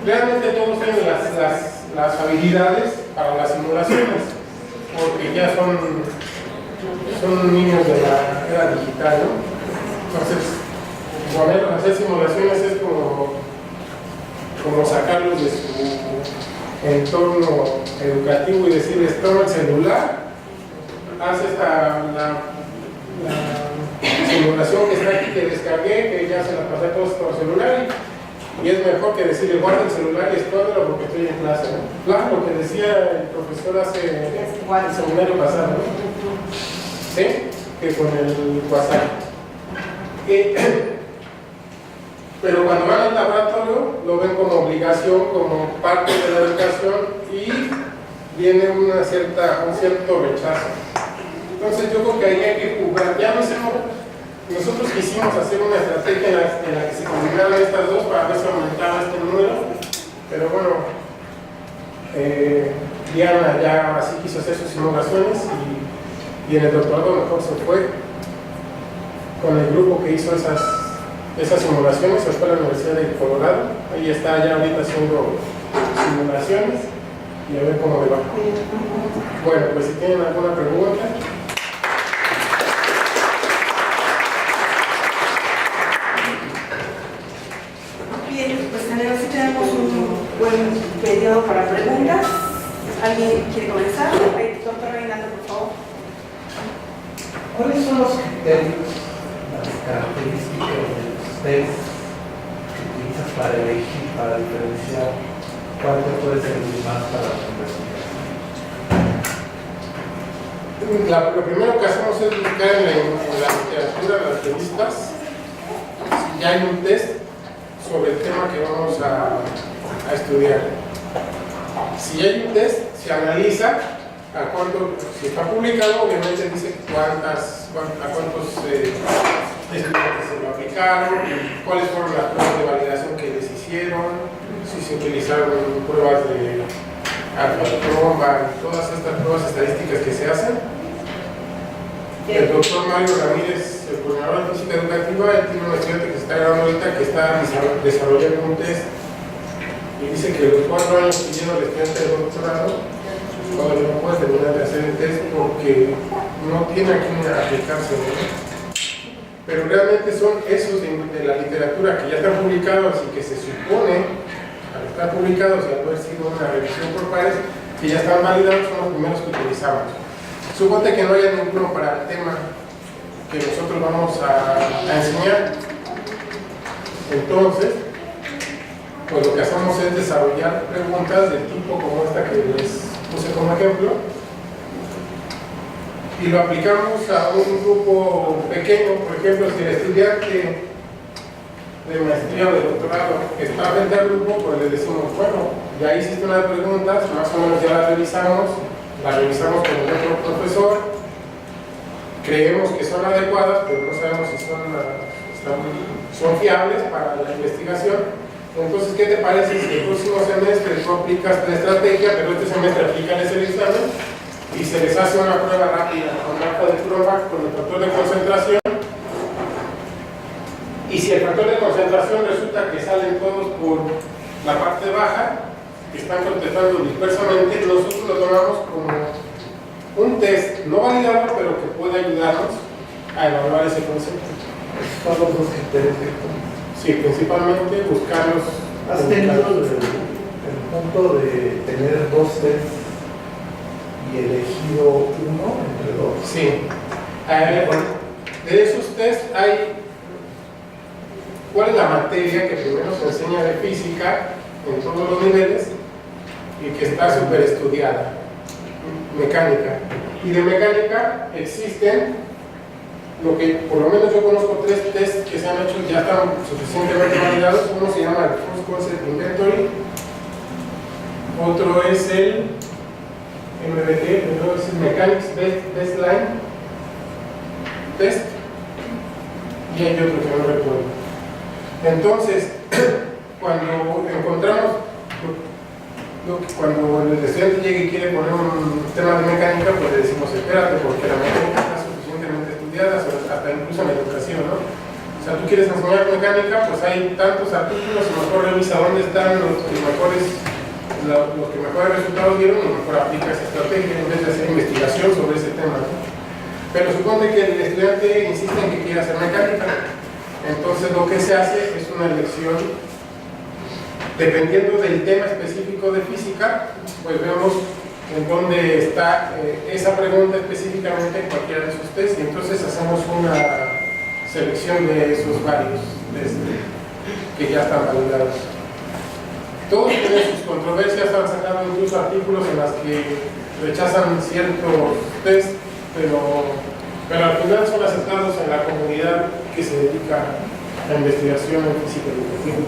Realmente todos tienen las habilidades para las simulaciones, porque ya son niños de la era digital, ¿no? Entonces, ponerlos a hacer simulaciones es como sacarlos de su entorno educativo y decirles: toma el celular, haz la simulación que está aquí, que descargué, que ya se la pasé a todos por celular, y es mejor que decirle: guarda el celular y escóndelo porque estoy en clase, ¿no? Claro, lo que decía el profesor hace el seminario pasado, ¿no? ¿Sí? Que con el WhatsApp. Pero cuando van al laboratorio lo ven como obligación, como parte de la educación, y viene un cierto rechazo. Entonces yo creo que ahí hay que jugar. Nosotros quisimos hacer una estrategia en la que se combinaran estas dos para ver si aumentaba este número, pero bueno, Diana ya ahora sí quiso hacer sus simulaciones, y en el doctorado mejor se fue con el grupo que hizo esas simulaciones. Se fue a la Universidad de Colorado, ahí está ya ahorita haciendo simulaciones, y a ver cómo le va. Bueno, pues si tienen alguna pregunta. Bien, pues sí tenemos un buen periodo para preguntas. ¿Alguien quiere comenzar? Doctor Reinaldo, por favor. ¿Cuáles son los criterios, las características de los test que utilizas para elegir, para diferenciar cuál te puede servir más para la investigación? Lo primero que hacemos es buscar en la literatura, en las revistas, si ya hay un test sobre el tema que vamos a estudiar. Si hay un test, se analiza si está publicado, obviamente dice a cuántos estudiantes se lo aplicaron, cuáles fueron las pruebas de validación que les hicieron, si se utilizaron pruebas de alfa-tromba, todas estas pruebas estadísticas que se hacen. El doctor Mario Ramírez, el coordinador de física educativa, él tiene un estudiante que se está grabando ahorita que está desarrollando un test, y dice que los 4 años que lleva el estudiante de doctorado todavía no puede terminar de hacer el test porque no tiene a quién aplicarse, ¿no? Pero realmente son esos de la literatura que ya están publicados y que se supone, al estar publicados y al haber sido una revisión por pares, que ya están validados, son los primeros que utilizamos. Suponte que no haya ninguno para el tema que nosotros vamos a enseñar. Entonces, pues lo que hacemos es desarrollar preguntas del tipo como esta que les puse como ejemplo, y lo aplicamos a un grupo pequeño. Por ejemplo, si el estudiante de maestría o de doctorado está frente al grupo, pues le decimos: bueno, ya hiciste unas preguntas, más o menos ya las revisamos con el otro profesor, creemos que son adecuadas, pero no sabemos si son fiables para la investigación. Entonces, ¿qué te parece si el próximo semestre tú aplicas la estrategia, pero este semestre aplican ese examen y se les hace una prueba rápida con alfa-tromba, con el factor de concentración? Y si el factor de concentración resulta que salen todos por la parte baja, que están contestando dispersamente, nosotros lo tomamos como un test no validado, pero que puede ayudarnos a evaluar ese concepto. Son los dos criterios que Sí, principalmente buscarlos. ¿Has tenido el punto de tener 2 tests y elegido uno entre 2? Sí. De esos tests hay... ¿Cuál es la materia que primero se enseña de física en todos los niveles y que está súper estudiada? Mecánica. Y de mecánica existen... Lo que por lo menos yo conozco 3 tests que se han hecho, ya están suficientemente validados. Uno se llama el First Concept Inventory, otro es el MBT, otro es el Mechanics Baseline Test, y hay otro que no recuerdo. Entonces, cuando encontramos lógico que cuando el estudiante llegue y quiere poner un tema de mecánica, pues le decimos espérate, porque la mecánica está suficientemente estudiada, hasta incluso en la educación, ¿no? O sea, tú quieres enseñar mecánica, pues hay tantos artículos, y mejor revisa dónde están los que mejores resultados dieron y mejor aplica esa estrategia en vez de hacer investigación sobre ese tema, ¿no? Pero supone que el estudiante insiste en que quiere hacer mecánica. Entonces lo que se hace es una elección dependiendo del tema específico de física, pues vemos en dónde está esa pregunta específicamente en cualquiera de esos test y entonces hacemos una selección de esos varios que ya están validados. Todos tienen sus controversias, han sacado incluso artículos en las que rechazan ciertos test, pero al final son aceptados en la comunidad que se dedica a la investigación en física educativa.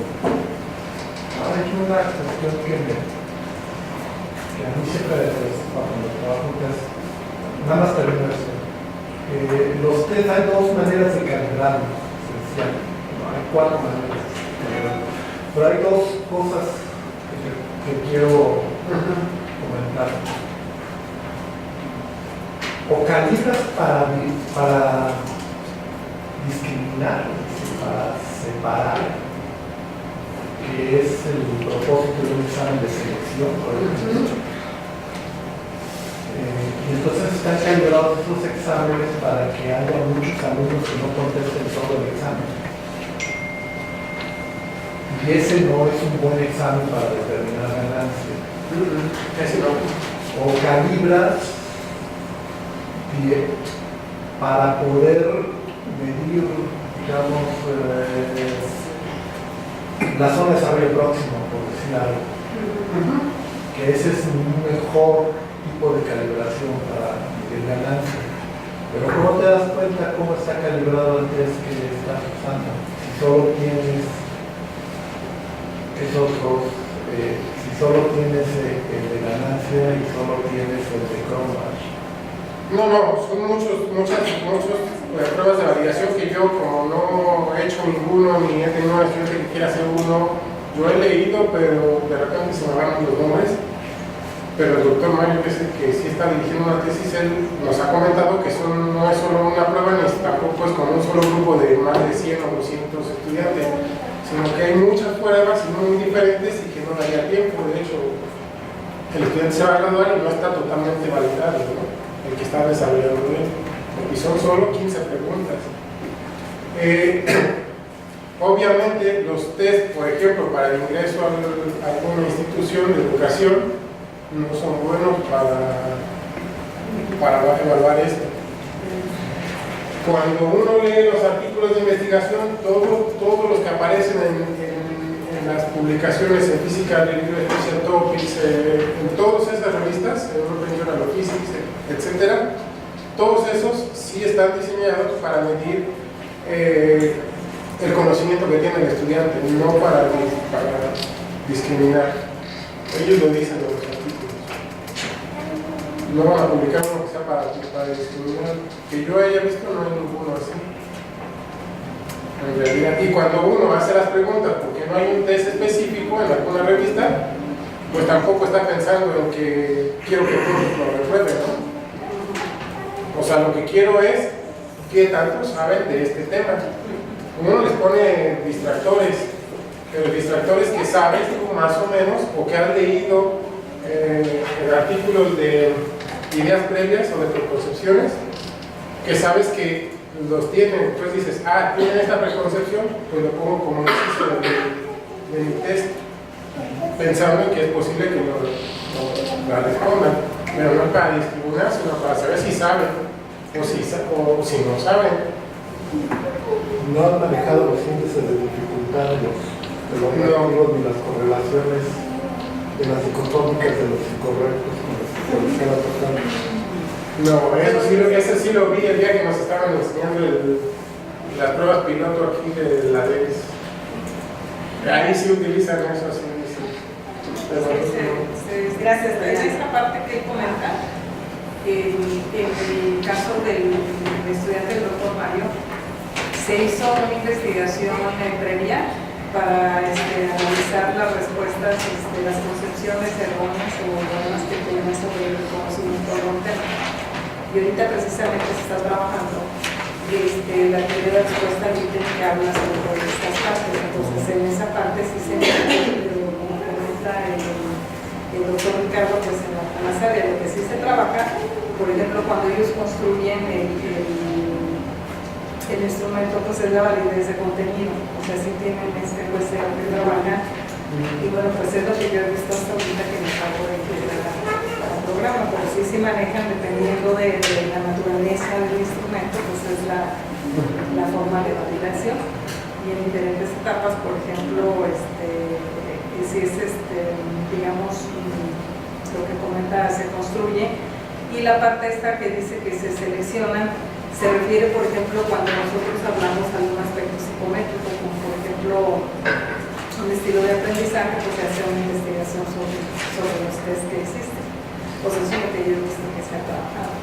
Ahora hay una cuestión que a mí siempre cuando trabajo es, nada más termino esto. Los test hay dos maneras de calibrarlos, hay 4 maneras de calibrarlos, pero hay dos cosas que quiero comentar. O calibras para discriminar, para separar, que es el propósito de un examen de selección, por ejemplo. Y entonces están calibrados estos exámenes para que haya muchos alumnos que no contesten todo el examen. Y ese no es un buen examen para determinar ganancia. Ese no. O calibras para poder medir, digamos, la zona de desarrollo próximo, por decir algo. Que ese es un mejor tipo de calibración para medir ganancia. Pero ¿cómo te das cuenta cómo está calibrado el test que estás usando? Si solo tienes esos dos, si solo tienes el de ganancia y solo tienes el de Cronbach. No, son muchas pruebas de validación que yo, como no he hecho ninguno, ni he tenido un estudiante que quiera hacer uno, yo he leído, pero de repente se me van los nombres. Pero el doctor Mario, que es el que sí está dirigiendo una tesis, él nos ha comentado que no es solo una prueba, ni tampoco es con un solo grupo de más de 100 o 200 estudiantes, sino que hay muchas pruebas y muy diferentes y que no daría tiempo. De hecho, el estudiante se va a graduar y no está totalmente validado, ¿no? El que está desarrollando él, y son solo 15 preguntas. Obviamente los test, por ejemplo, para el ingreso a alguna institución de educación no son buenos para evaluar esto. Cuando uno lee los artículos de investigación, todos los que aparecen en las publicaciones en Physical Review, Special Topics, en todas esas revistas, European Journal of Physics, etcétera, todos esos sí están diseñados para medir el conocimiento que tiene el estudiante, no para discriminar. Ellos lo dicen en los artículos. No van a publicar uno que sea para discriminar. Que yo haya visto, no hay ninguno así. En realidad, y cuando uno hace las preguntas porque no hay un test específico en alguna revista, pues tampoco está pensando en que quiero que todos lo reprueben, ¿no? O sea, lo que quiero es qué tanto saben de este tema. Uno les pone distractores, pero distractores que sabes tú más o menos, o que has leído en artículos de ideas previas o de preconcepciones, que sabes que los tienen. Entonces dices, tienen esta preconcepción, pues lo pongo como un ejercicio de mi test, pensando en que es posible que la respondan, pero no para discriminar, sino para saber si saben o si no saben. No han manejado los índices de dificultad de los reactivos ni las correlaciones de las dicotómicas de los incorrectos con los que se estaba tratando. No, eso sí lo vi el día que nos estaban enseñando las pruebas piloto aquí de la DES. Ahí sí utilizan eso, sí. Gracias. En esta parte que comenta, en el caso del estudiante del doctor Mario, se hizo una investigación previa analizar las respuestas, las concepciones erróneas o erróneas que tienen sobre el conocimiento de un tema. Y ahorita precisamente se está trabajando la teoría de respuesta libre que habla sobre estas partes. Entonces, en esa parte sí se como comenta el doctor Ricardo, pues en las áreas lo que sí se trabaja, por ejemplo, cuando ellos construyen el instrumento, pues es la validez de contenido, o sea, sí tienen pues que trabajar, y bueno, pues es lo que yo he visto hasta ahorita que me acabo de integrar al programa, pero sí manejan dependiendo de la naturaleza del instrumento, pues es la forma de validación, y en diferentes etapas, por ejemplo, si es digamos, lo que comenta, se construye, y la parte esta que dice que se seleccionan, se refiere, por ejemplo, cuando nosotros hablamos de algún aspecto psicométrico, como por ejemplo un estilo de aprendizaje, pues se hace una investigación sobre los test que existen. Pues eso es lo que yo he visto que se ha trabajado.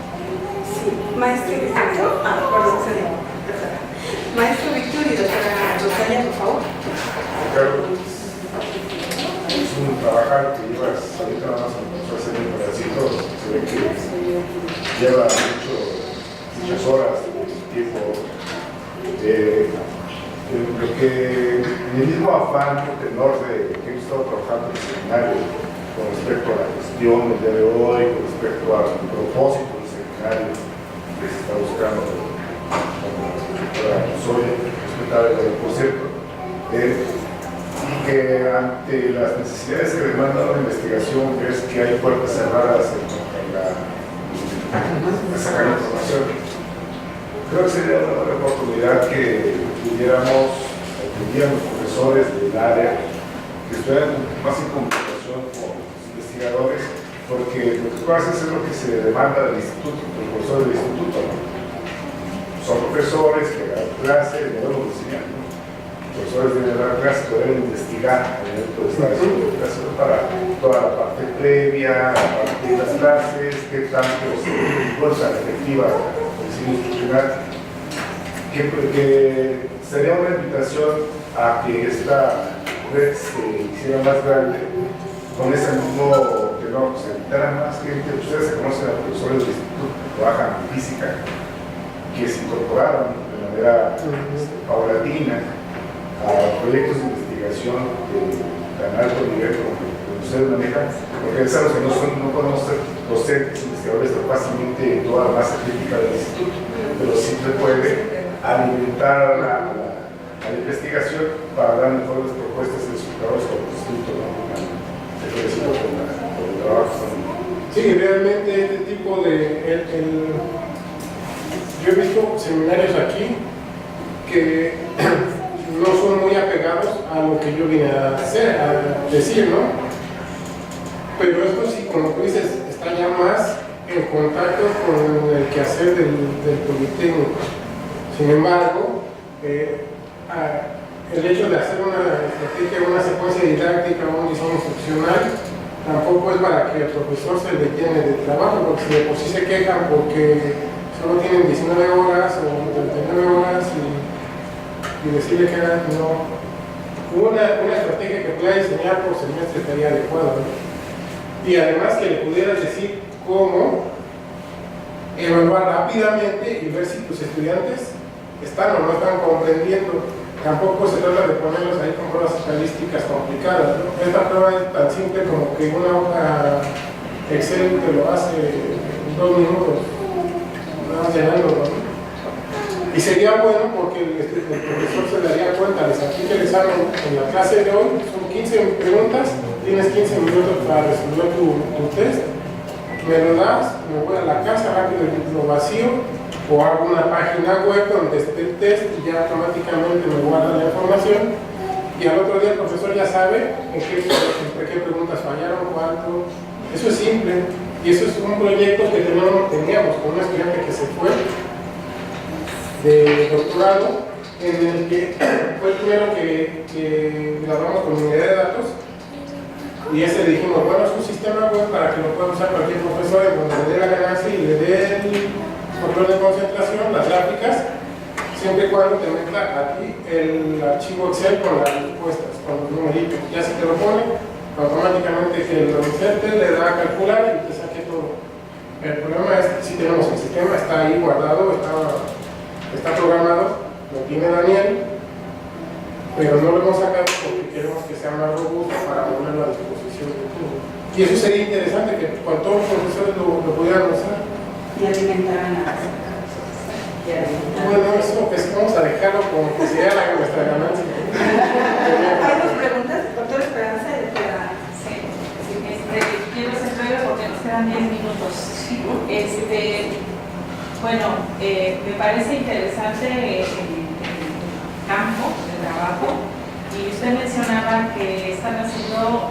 Sí, maestro Víctor, maestro Víctor y doctora Rosalia, por favor. Ricardo, es un trabajar que llevas ahorita nada más empezó a hacer un pedacito, se ve que lleva muchas horas de tiempo. Lo que en el mismo afán o tenor de que hemos estado trabajando en el seminario con respecto a la gestión del día de hoy, con respecto al propósito del seminario que se está buscando como soy respetable del concepto, y que ante las necesidades que demanda la investigación, ves que hay puertas cerradas en sacar información. Creo que sería una buena oportunidad que pudiéramos los profesores del área que estuvieran más en comunicación con los investigadores, porque lo que tú haces es lo que se demanda del instituto, los profesores del instituto, ¿no? Son profesores que dan clase, debemos enseñar, ¿no? Los profesores deben dar clase, deben investigar dentro de esta educación para toda la parte previa, la parte de las clases, qué tanto se fuerza efectiva institucional, que sería una invitación a que esta red se hiciera más grande con ese mismo tenor, se invitara más gente. Ustedes se conocen a profesores del instituto que trabajan en física, que se incorporaron de manera paulatina a proyectos de investigación de tan alto nivel como ustedes manejan, porque sabemos que no podemos ser docentes, investigadores tan fácilmente toda la masa crítica del instituto, pero sí se puede alimentar a la investigación para dar mejores propuestas de resultados con el instituto, ¿no? Te felicito por el trabajo. Sí, realmente este tipo de... yo he visto seminarios aquí que no son muy apegados a lo que yo vine a decir, ¿no? Pero esto sí, como tú dices, está ya más en contacto con el quehacer del Politécnico. Sin embargo, el hecho de hacer una estrategia, una secuencia didáctica, un diseño instruccional, tampoco es para que el profesor se detiene del trabajo, porque si de por sí se quejan porque solo tienen 19 horas o 39 horas y decirle que hagan, no. Una estrategia que pueda diseñar por semestre estaría adecuada, ¿no? Y además que le pudieras decir cómo evaluar rápidamente y ver si tus estudiantes están o no están comprendiendo. Tampoco se trata de ponerlos ahí con pruebas estadísticas complicadas, ¿no? Esta prueba es tan simple como que una hoja Excel te lo hace en 2 minutos, nada más llenándolo, ¿no? Y sería bueno porque el profesor se daría cuenta, les aplica el examen en la clase de hoy, son 15 preguntas, tienes 15 minutos para resolver tu test, me lo das, me voy a la casa rápido, lo vacío, o hago una página web donde esté el test y ya automáticamente me guarda la información, y al otro día el profesor ya sabe entre qué preguntas fallaron, cuánto. Eso es simple, y eso es un proyecto que teníamos con un estudiante que se fue de doctorado, en el que fue el primero que grabamos con unidad de datos, y ese le dijimos, bueno, es un sistema web para que lo pueda usar cualquier profesor en donde le dé la ganancia y le dé el control de concentración, las gráficas, siempre y cuando te meta a ti el archivo Excel con las respuestas, con los numeritos. Ya si te lo pone, automáticamente que lo inserte, le da a calcular y te saque todo. El problema es que si tenemos el sistema, está ahí guardado, está programado, lo tiene Daniel, pero no lo hemos sacado porque queremos que sea más robusto para ponerlo a disposición de todo. Y eso sería interesante que con todos los profesores lo pudieran usar. Y alimentaran a Bueno, eso pues vamos a dejarlo como que sea nuestra ganancia. ¿Hay dos preguntas? Doctora Esperanza y doctora. Sí, quiero ser breve porque nos quedan 10 minutos. Bueno, me parece interesante el campo de trabajo y usted mencionaba que están haciendo,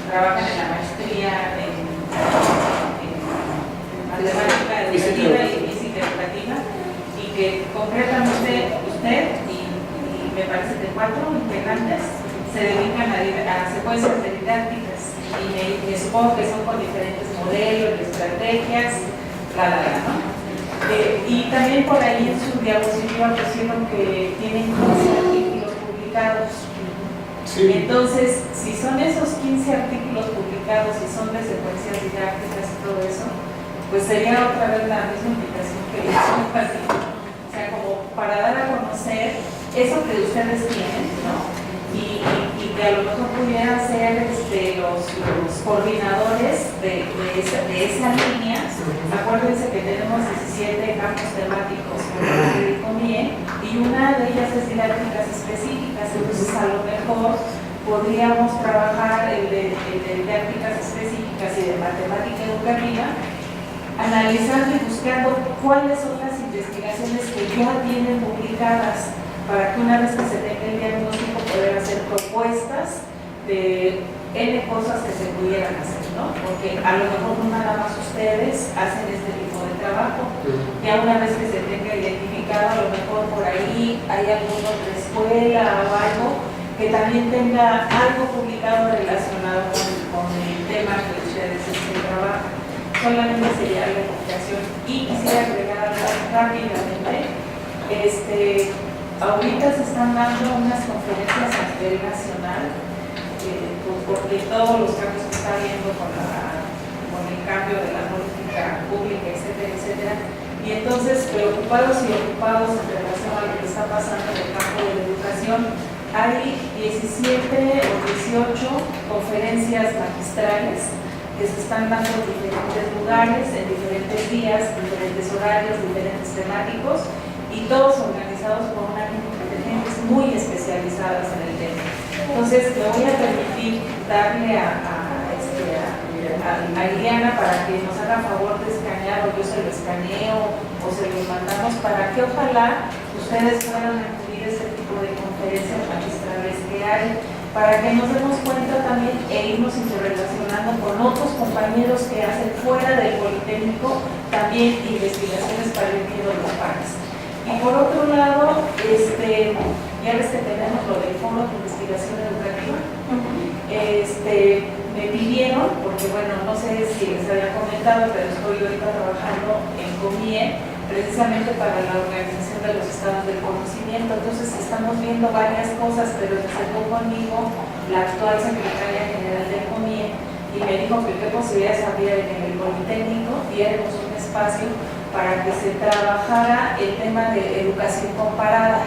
trabajan en la maestría en matemática educativa y física educativa y que concretamente usted y me parece que 4 integrantes se dedican a secuencias de didácticas y me supongo que son con diferentes modelos, estrategias, ¿no? Y también por ahí en su diapositiva pusieron que tienen 15 artículos publicados. Sí. Entonces, si son esos 15 artículos publicados y son de secuencias didácticas y todo eso, pues sería otra vez la misma invitación que hizo un partido. O sea, como para dar a conocer eso que ustedes tienen, ¿no? Y que a lo mejor pudieran ser los coordinadores de esa línea. Acuérdense que tenemos 17 campos temáticos en el COMIE y una de ellas es didácticas específicas, entonces a lo mejor podríamos trabajar el de didácticas específicas y de matemática educativa, analizando y buscando cuáles son las investigaciones que ya tienen publicadas, para que una vez que se tenga el diagnóstico poder hacer propuestas de N cosas que se pudieran hacer, ¿no? Porque a lo mejor no nada más ustedes hacen este tipo de trabajo. Ya una vez que se tenga identificado, a lo mejor por ahí hay alguna otra escuela o algo que también tenga algo publicado relacionado con el tema que ustedes trabajan. Solamente sería la invitación. Y quisiera agregar algo rápidamente. Ahorita se están dando unas conferencias a nivel nacional, porque todos los cambios que está habiendo con el cambio de la política pública, etcétera, etcétera. Y entonces, preocupados y ocupados en relación a lo que está pasando en el campo de la educación, hay 17 o 18 conferencias magistrales que se están dando en diferentes lugares, en diferentes días, diferentes horarios, diferentes temáticos, y todos organizados por una gente de gentes muy especializadas en el tema. Entonces, me voy a permitir darle a Iliana para que nos haga favor de escanear, o yo se lo escaneo, o se lo mandamos, para que ojalá ustedes puedan acudir a este tipo de conferencias magistrales que hay, para que nos demos cuenta también e irnos interrelacionando con otros compañeros que hacen fuera del Politécnico también investigaciones para el bien de los pares. Y por otro lado, ya ves que tenemos lo del Foro de Investigación Educativa. Me pidieron, porque bueno, no sé si les había comentado, pero estoy ahorita trabajando en COMIE, precisamente para la organización de los estados del conocimiento. Entonces estamos viendo varias cosas, pero se acercó conmigo la actual secretaria general del COMIE y me dijo que qué posibilidades había de que en el Politécnico diéramos un espacio para que se trabajara el tema de educación comparada.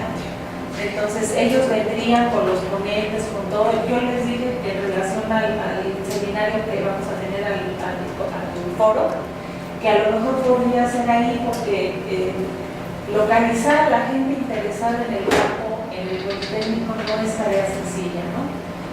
Entonces ellos vendrían con los ponentes, con todo. Yo les dije que en relación al seminario que vamos a tener al foro, que a lo mejor podría ser ahí, porque localizar a la gente interesada en el campo, en el Politécnico, no es tarea sencilla, ¿no?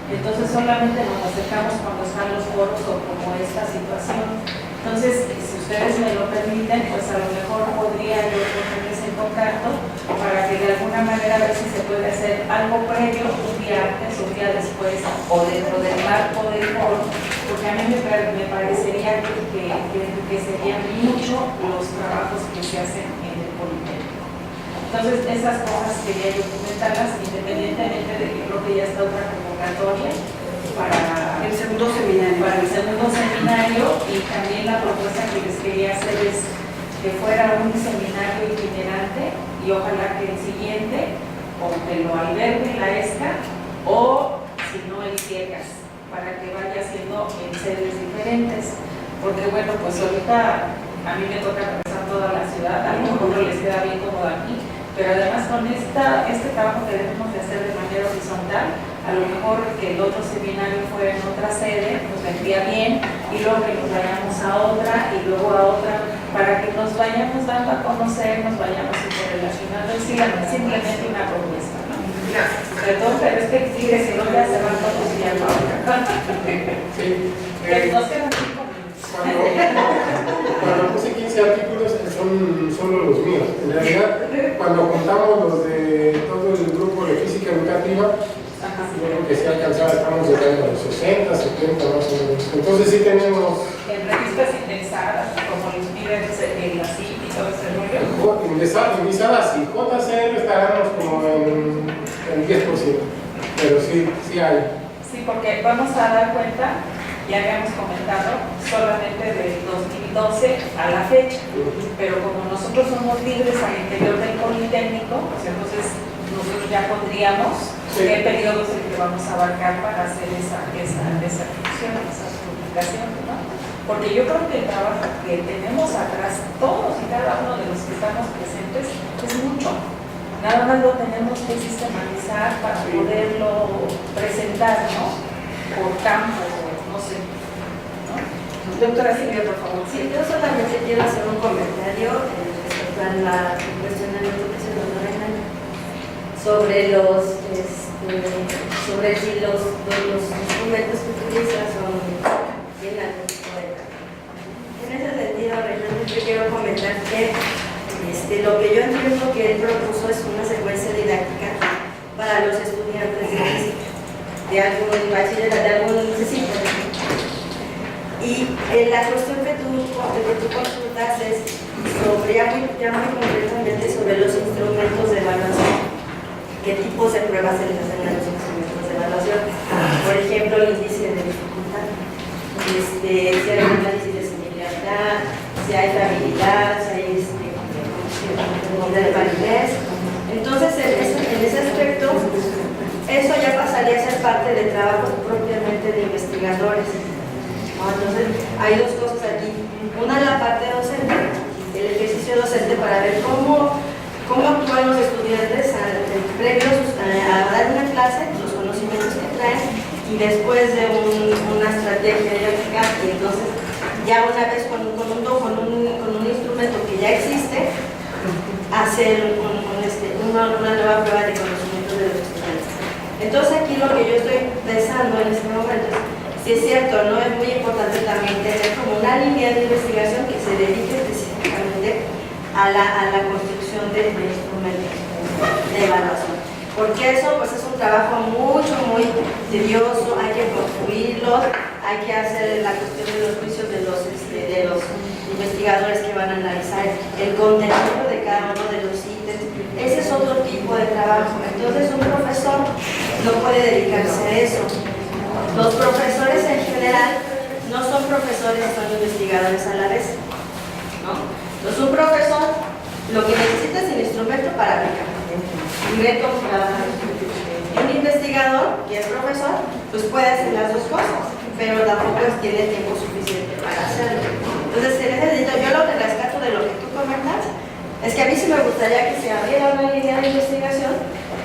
Entonces solamente nos acercamos cuando están los foros o como esta situación. Entonces, si ustedes me lo permiten, pues a lo mejor podría yo ponerles en contacto para que de alguna manera a ver si se puede hacer algo previo, un día antes, un día después, o dentro del marco del foro, porque a mí me parecería que serían mucho los trabajos que se hacen en el Politécnico. Entonces, esas cosas quería yo comentarlas, independientemente de que creo que ya está otra convocatoria para el segundo seminario, y también la propuesta que les quería hacer es que fuera un seminario itinerante y y ojalá que el siguiente o que lo albergue la ESCA o si no el CIECAS, para que vaya siendo en sedes diferentes, porque bueno, pues ahorita a mí me toca atravesar toda la ciudad, a lo mejor no les queda bien cómodo aquí, pero además con este trabajo que debemos de hacer de manera horizontal, a lo mejor que el otro seminario fuera en otra sede, nos vendría bien, y luego que nos vayamos a otra, y luego a otra, para que nos vayamos dando a conocer, nos vayamos interrelacionando, es simplemente una propuesta, ¿no? Sobre todo, pero es que sigue, si no ya se van todos y ya no. Sí. Que nos quedan 5 minutos. Cuando puse 15 artículos son solo los míos. En realidad, cuando contamos los de todo el grupo de física educativa, yo creo que sí alcanzaba, estamos llegando a los 60, 70 más o menos. Entonces sí tenemos... En revistas indexadas, como los piden en la CIP y todo ese rollo. Indexadas y JCR estaremos como en 10%, pero sí hay. Sí, porque vamos a dar cuenta, ya habíamos comentado, solamente del 2012 a la fecha, pero como nosotros somos libres al interior del Politécnico, pues entonces nosotros ya pondríamos qué periodo es el que vamos a abarcar para hacer esa ficción, esas publicaciones, ¿no? Porque yo creo que el trabajo que tenemos atrás, todos y cada uno de los que estamos presentes, es mucho. Nada más lo tenemos que sistematizar para poderlo presentar, ¿no? Por campo, no sé. ¿No? Doctora Silvia, por favor. Sí, yo solamente quiero hacer un comentario respecto a la cuestionamiento que se nos da sobre sobre si los instrumentos que utilizas son bien altos o de calidad. En ese sentido, realmente quiero comentar que lo que yo entiendo que él propuso es una secuencia didáctica para los estudiantes de física, de algún bachillerato, de algún CCIP. Y la cuestión que tú consultas es sobre, ya muy concretamente sobre los instrumentos de evaluación. ¿Qué tipos de pruebas se les hacen a los instrumentos de evaluación? Por ejemplo, el índice de dificultad, si hay un análisis de similaridad, si hay fiabilidad, si hay de validez. Entonces, en ese aspecto, eso ya pasaría a ser parte de trabajos propiamente de investigadores. ¿No? Entonces, hay dos cosas aquí. Una es la parte docente, el ejercicio docente para ver cómo actúan los estudiantes previos a dar una clase, los conocimientos que traen, y después de una estrategia didáctica, y entonces ya una vez con un instrumento que ya existe, hacer una nueva prueba de conocimientos de los estudiantes. Entonces aquí lo que yo estoy pensando en este momento es, si es cierto, no es muy importante también tener como una línea de investigación que se dedique específicamente a la construcción de instrumentos de evaluación. Porque eso pues es un trabajo muy tedioso, hay que construirlos, hay que hacer la cuestión de los juicios de los investigadores que van a analizar el contenido de cada uno de los ítems. Ese es otro tipo de trabajo. Entonces un profesor no puede dedicarse a eso. Los profesores en general no son profesores, son investigadores a la vez, ¿no? Entonces un profesor lo que necesita es el instrumento para aplicar y ver cómo trabaja. Un investigador que es profesor pues puede hacer las dos cosas, pero tampoco tiene tiempo suficiente para hacerlo. Entonces en ese sentido, yo lo que rescato de lo que tú comentas es que a mí sí me gustaría que se abriera una línea de investigación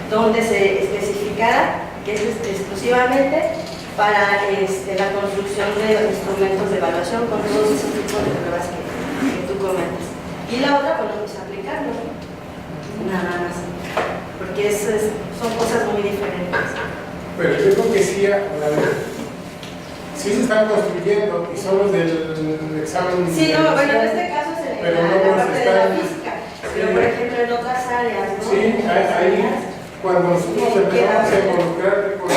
donde se especificara que es exclusivamente para la construcción de instrumentos de evaluación con todos esos tipos de pruebas que tú comentas. Y la otra, bueno, pues aplicarlo, nada más, porque son cosas muy diferentes. Pero yo creo que sí, sí se están construyendo y son los del examen. Sí, no, bueno, en este caso es la parte de la física, pero por ejemplo en otras áreas, ¿no? Sí, ahí, cuando nosotros empezamos a involucrar con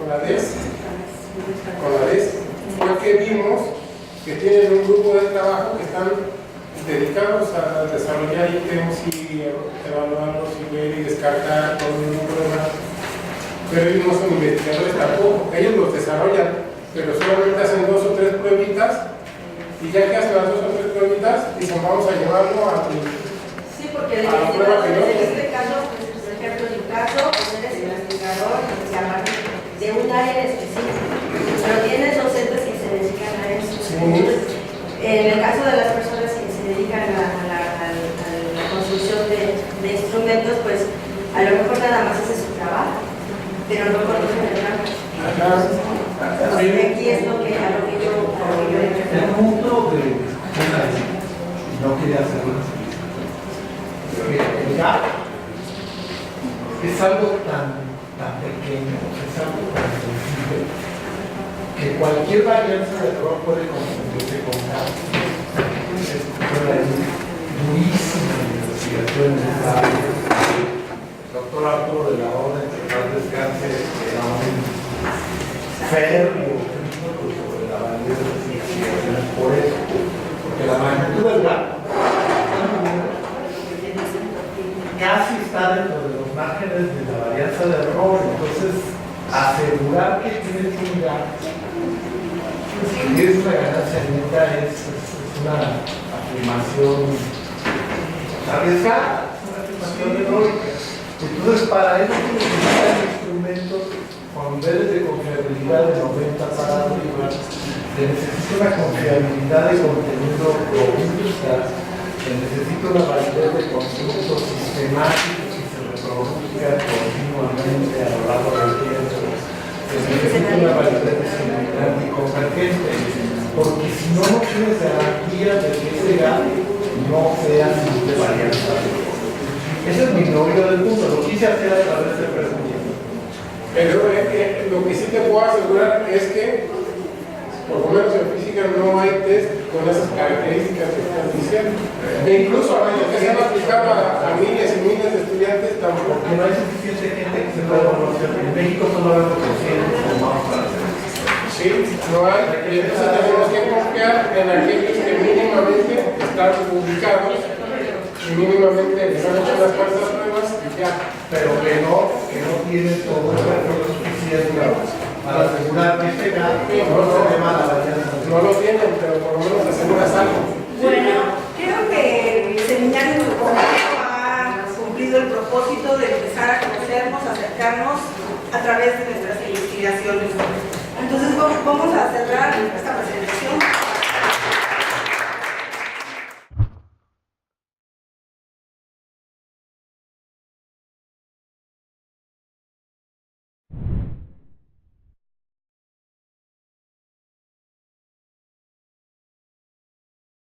la DES, fue que vimos que tienen un grupo de trabajo que están dedicados a desarrollar ítems y evaluarlos y ver y descartar con un problema. Pero ellos no son investigadores tampoco, ellos los desarrollan, pero solamente hacen 2 o 3 pruebitas y ya que hacen las 2 o 3 pruebitas dicen vamos a llevarlo a... Sí, porque el a la prueba investigador, en piloto. este caso, pues, por ejemplo, en tu caso, pues eres investigador de un área en específico, pero tienes docentes que se dedican a eso. Sí. Entonces, en el caso de las personas que se dedican a la construcción de instrumentos, pues a lo mejor nada más hace su trabajo, pero no conocen el rango. Aquí es lo que, a lo que yo El punto de no quería hacer una el gap es algo tan pequeño, es algo tan sensible, que cualquier varianza de error puede confundirse con gap. Es durísima investigación en esta área. El doctor Arturo de la Orden, que más descanse, era un férreo crítico sobre la validez de las investigaciones por eso, porque la magnitud del gap casi está dentro de los márgenes de la varianza de error. Entonces, asegurar que tienes un gap es una ganancia neta, es una afirmación arriesgada, es una afirmación heroica. Entonces, para eso se necesitan instrumentos con niveles de confiabilidad de 90 para arriba, se necesita una confiabilidad de contenido robusta, se necesita una validez de conjuntos sistemáticos que se reproduzcan continuamente a lo largo del tiempo, se necesita una validez discriminante y convergente, porque si no, no tienes garantía de que ese gap no sea de varianza. Ese es mi novio del mundo, lo quise hacer a través de preguntas. Pero lo que sí te puedo asegurar es que, por lo menos en física, no hay test con esas características que estás diciendo. E incluso a lo que se han aplicado a miles y miles de estudiantes tampoco. Porque no hay suficiente gente que se pueda conocer. En México solo hay 400 formados para hacer eso. Sí, no hay. Y entonces tenemos que confiar en aquellos que mínimamente están publicados y mínimamente les han hecho las cartas nuevas y ya. Pero que no tienen todo el resto suficiente para asegurar que este gap no se dé mala varianza. No lo tienen, pero por lo menos aseguras algo. Bueno, creo que el seminario en su conjunto ha cumplido el propósito de empezar a conocernos, acercarnos a través de nuestras investigaciones. Entonces vamos a cerrar esta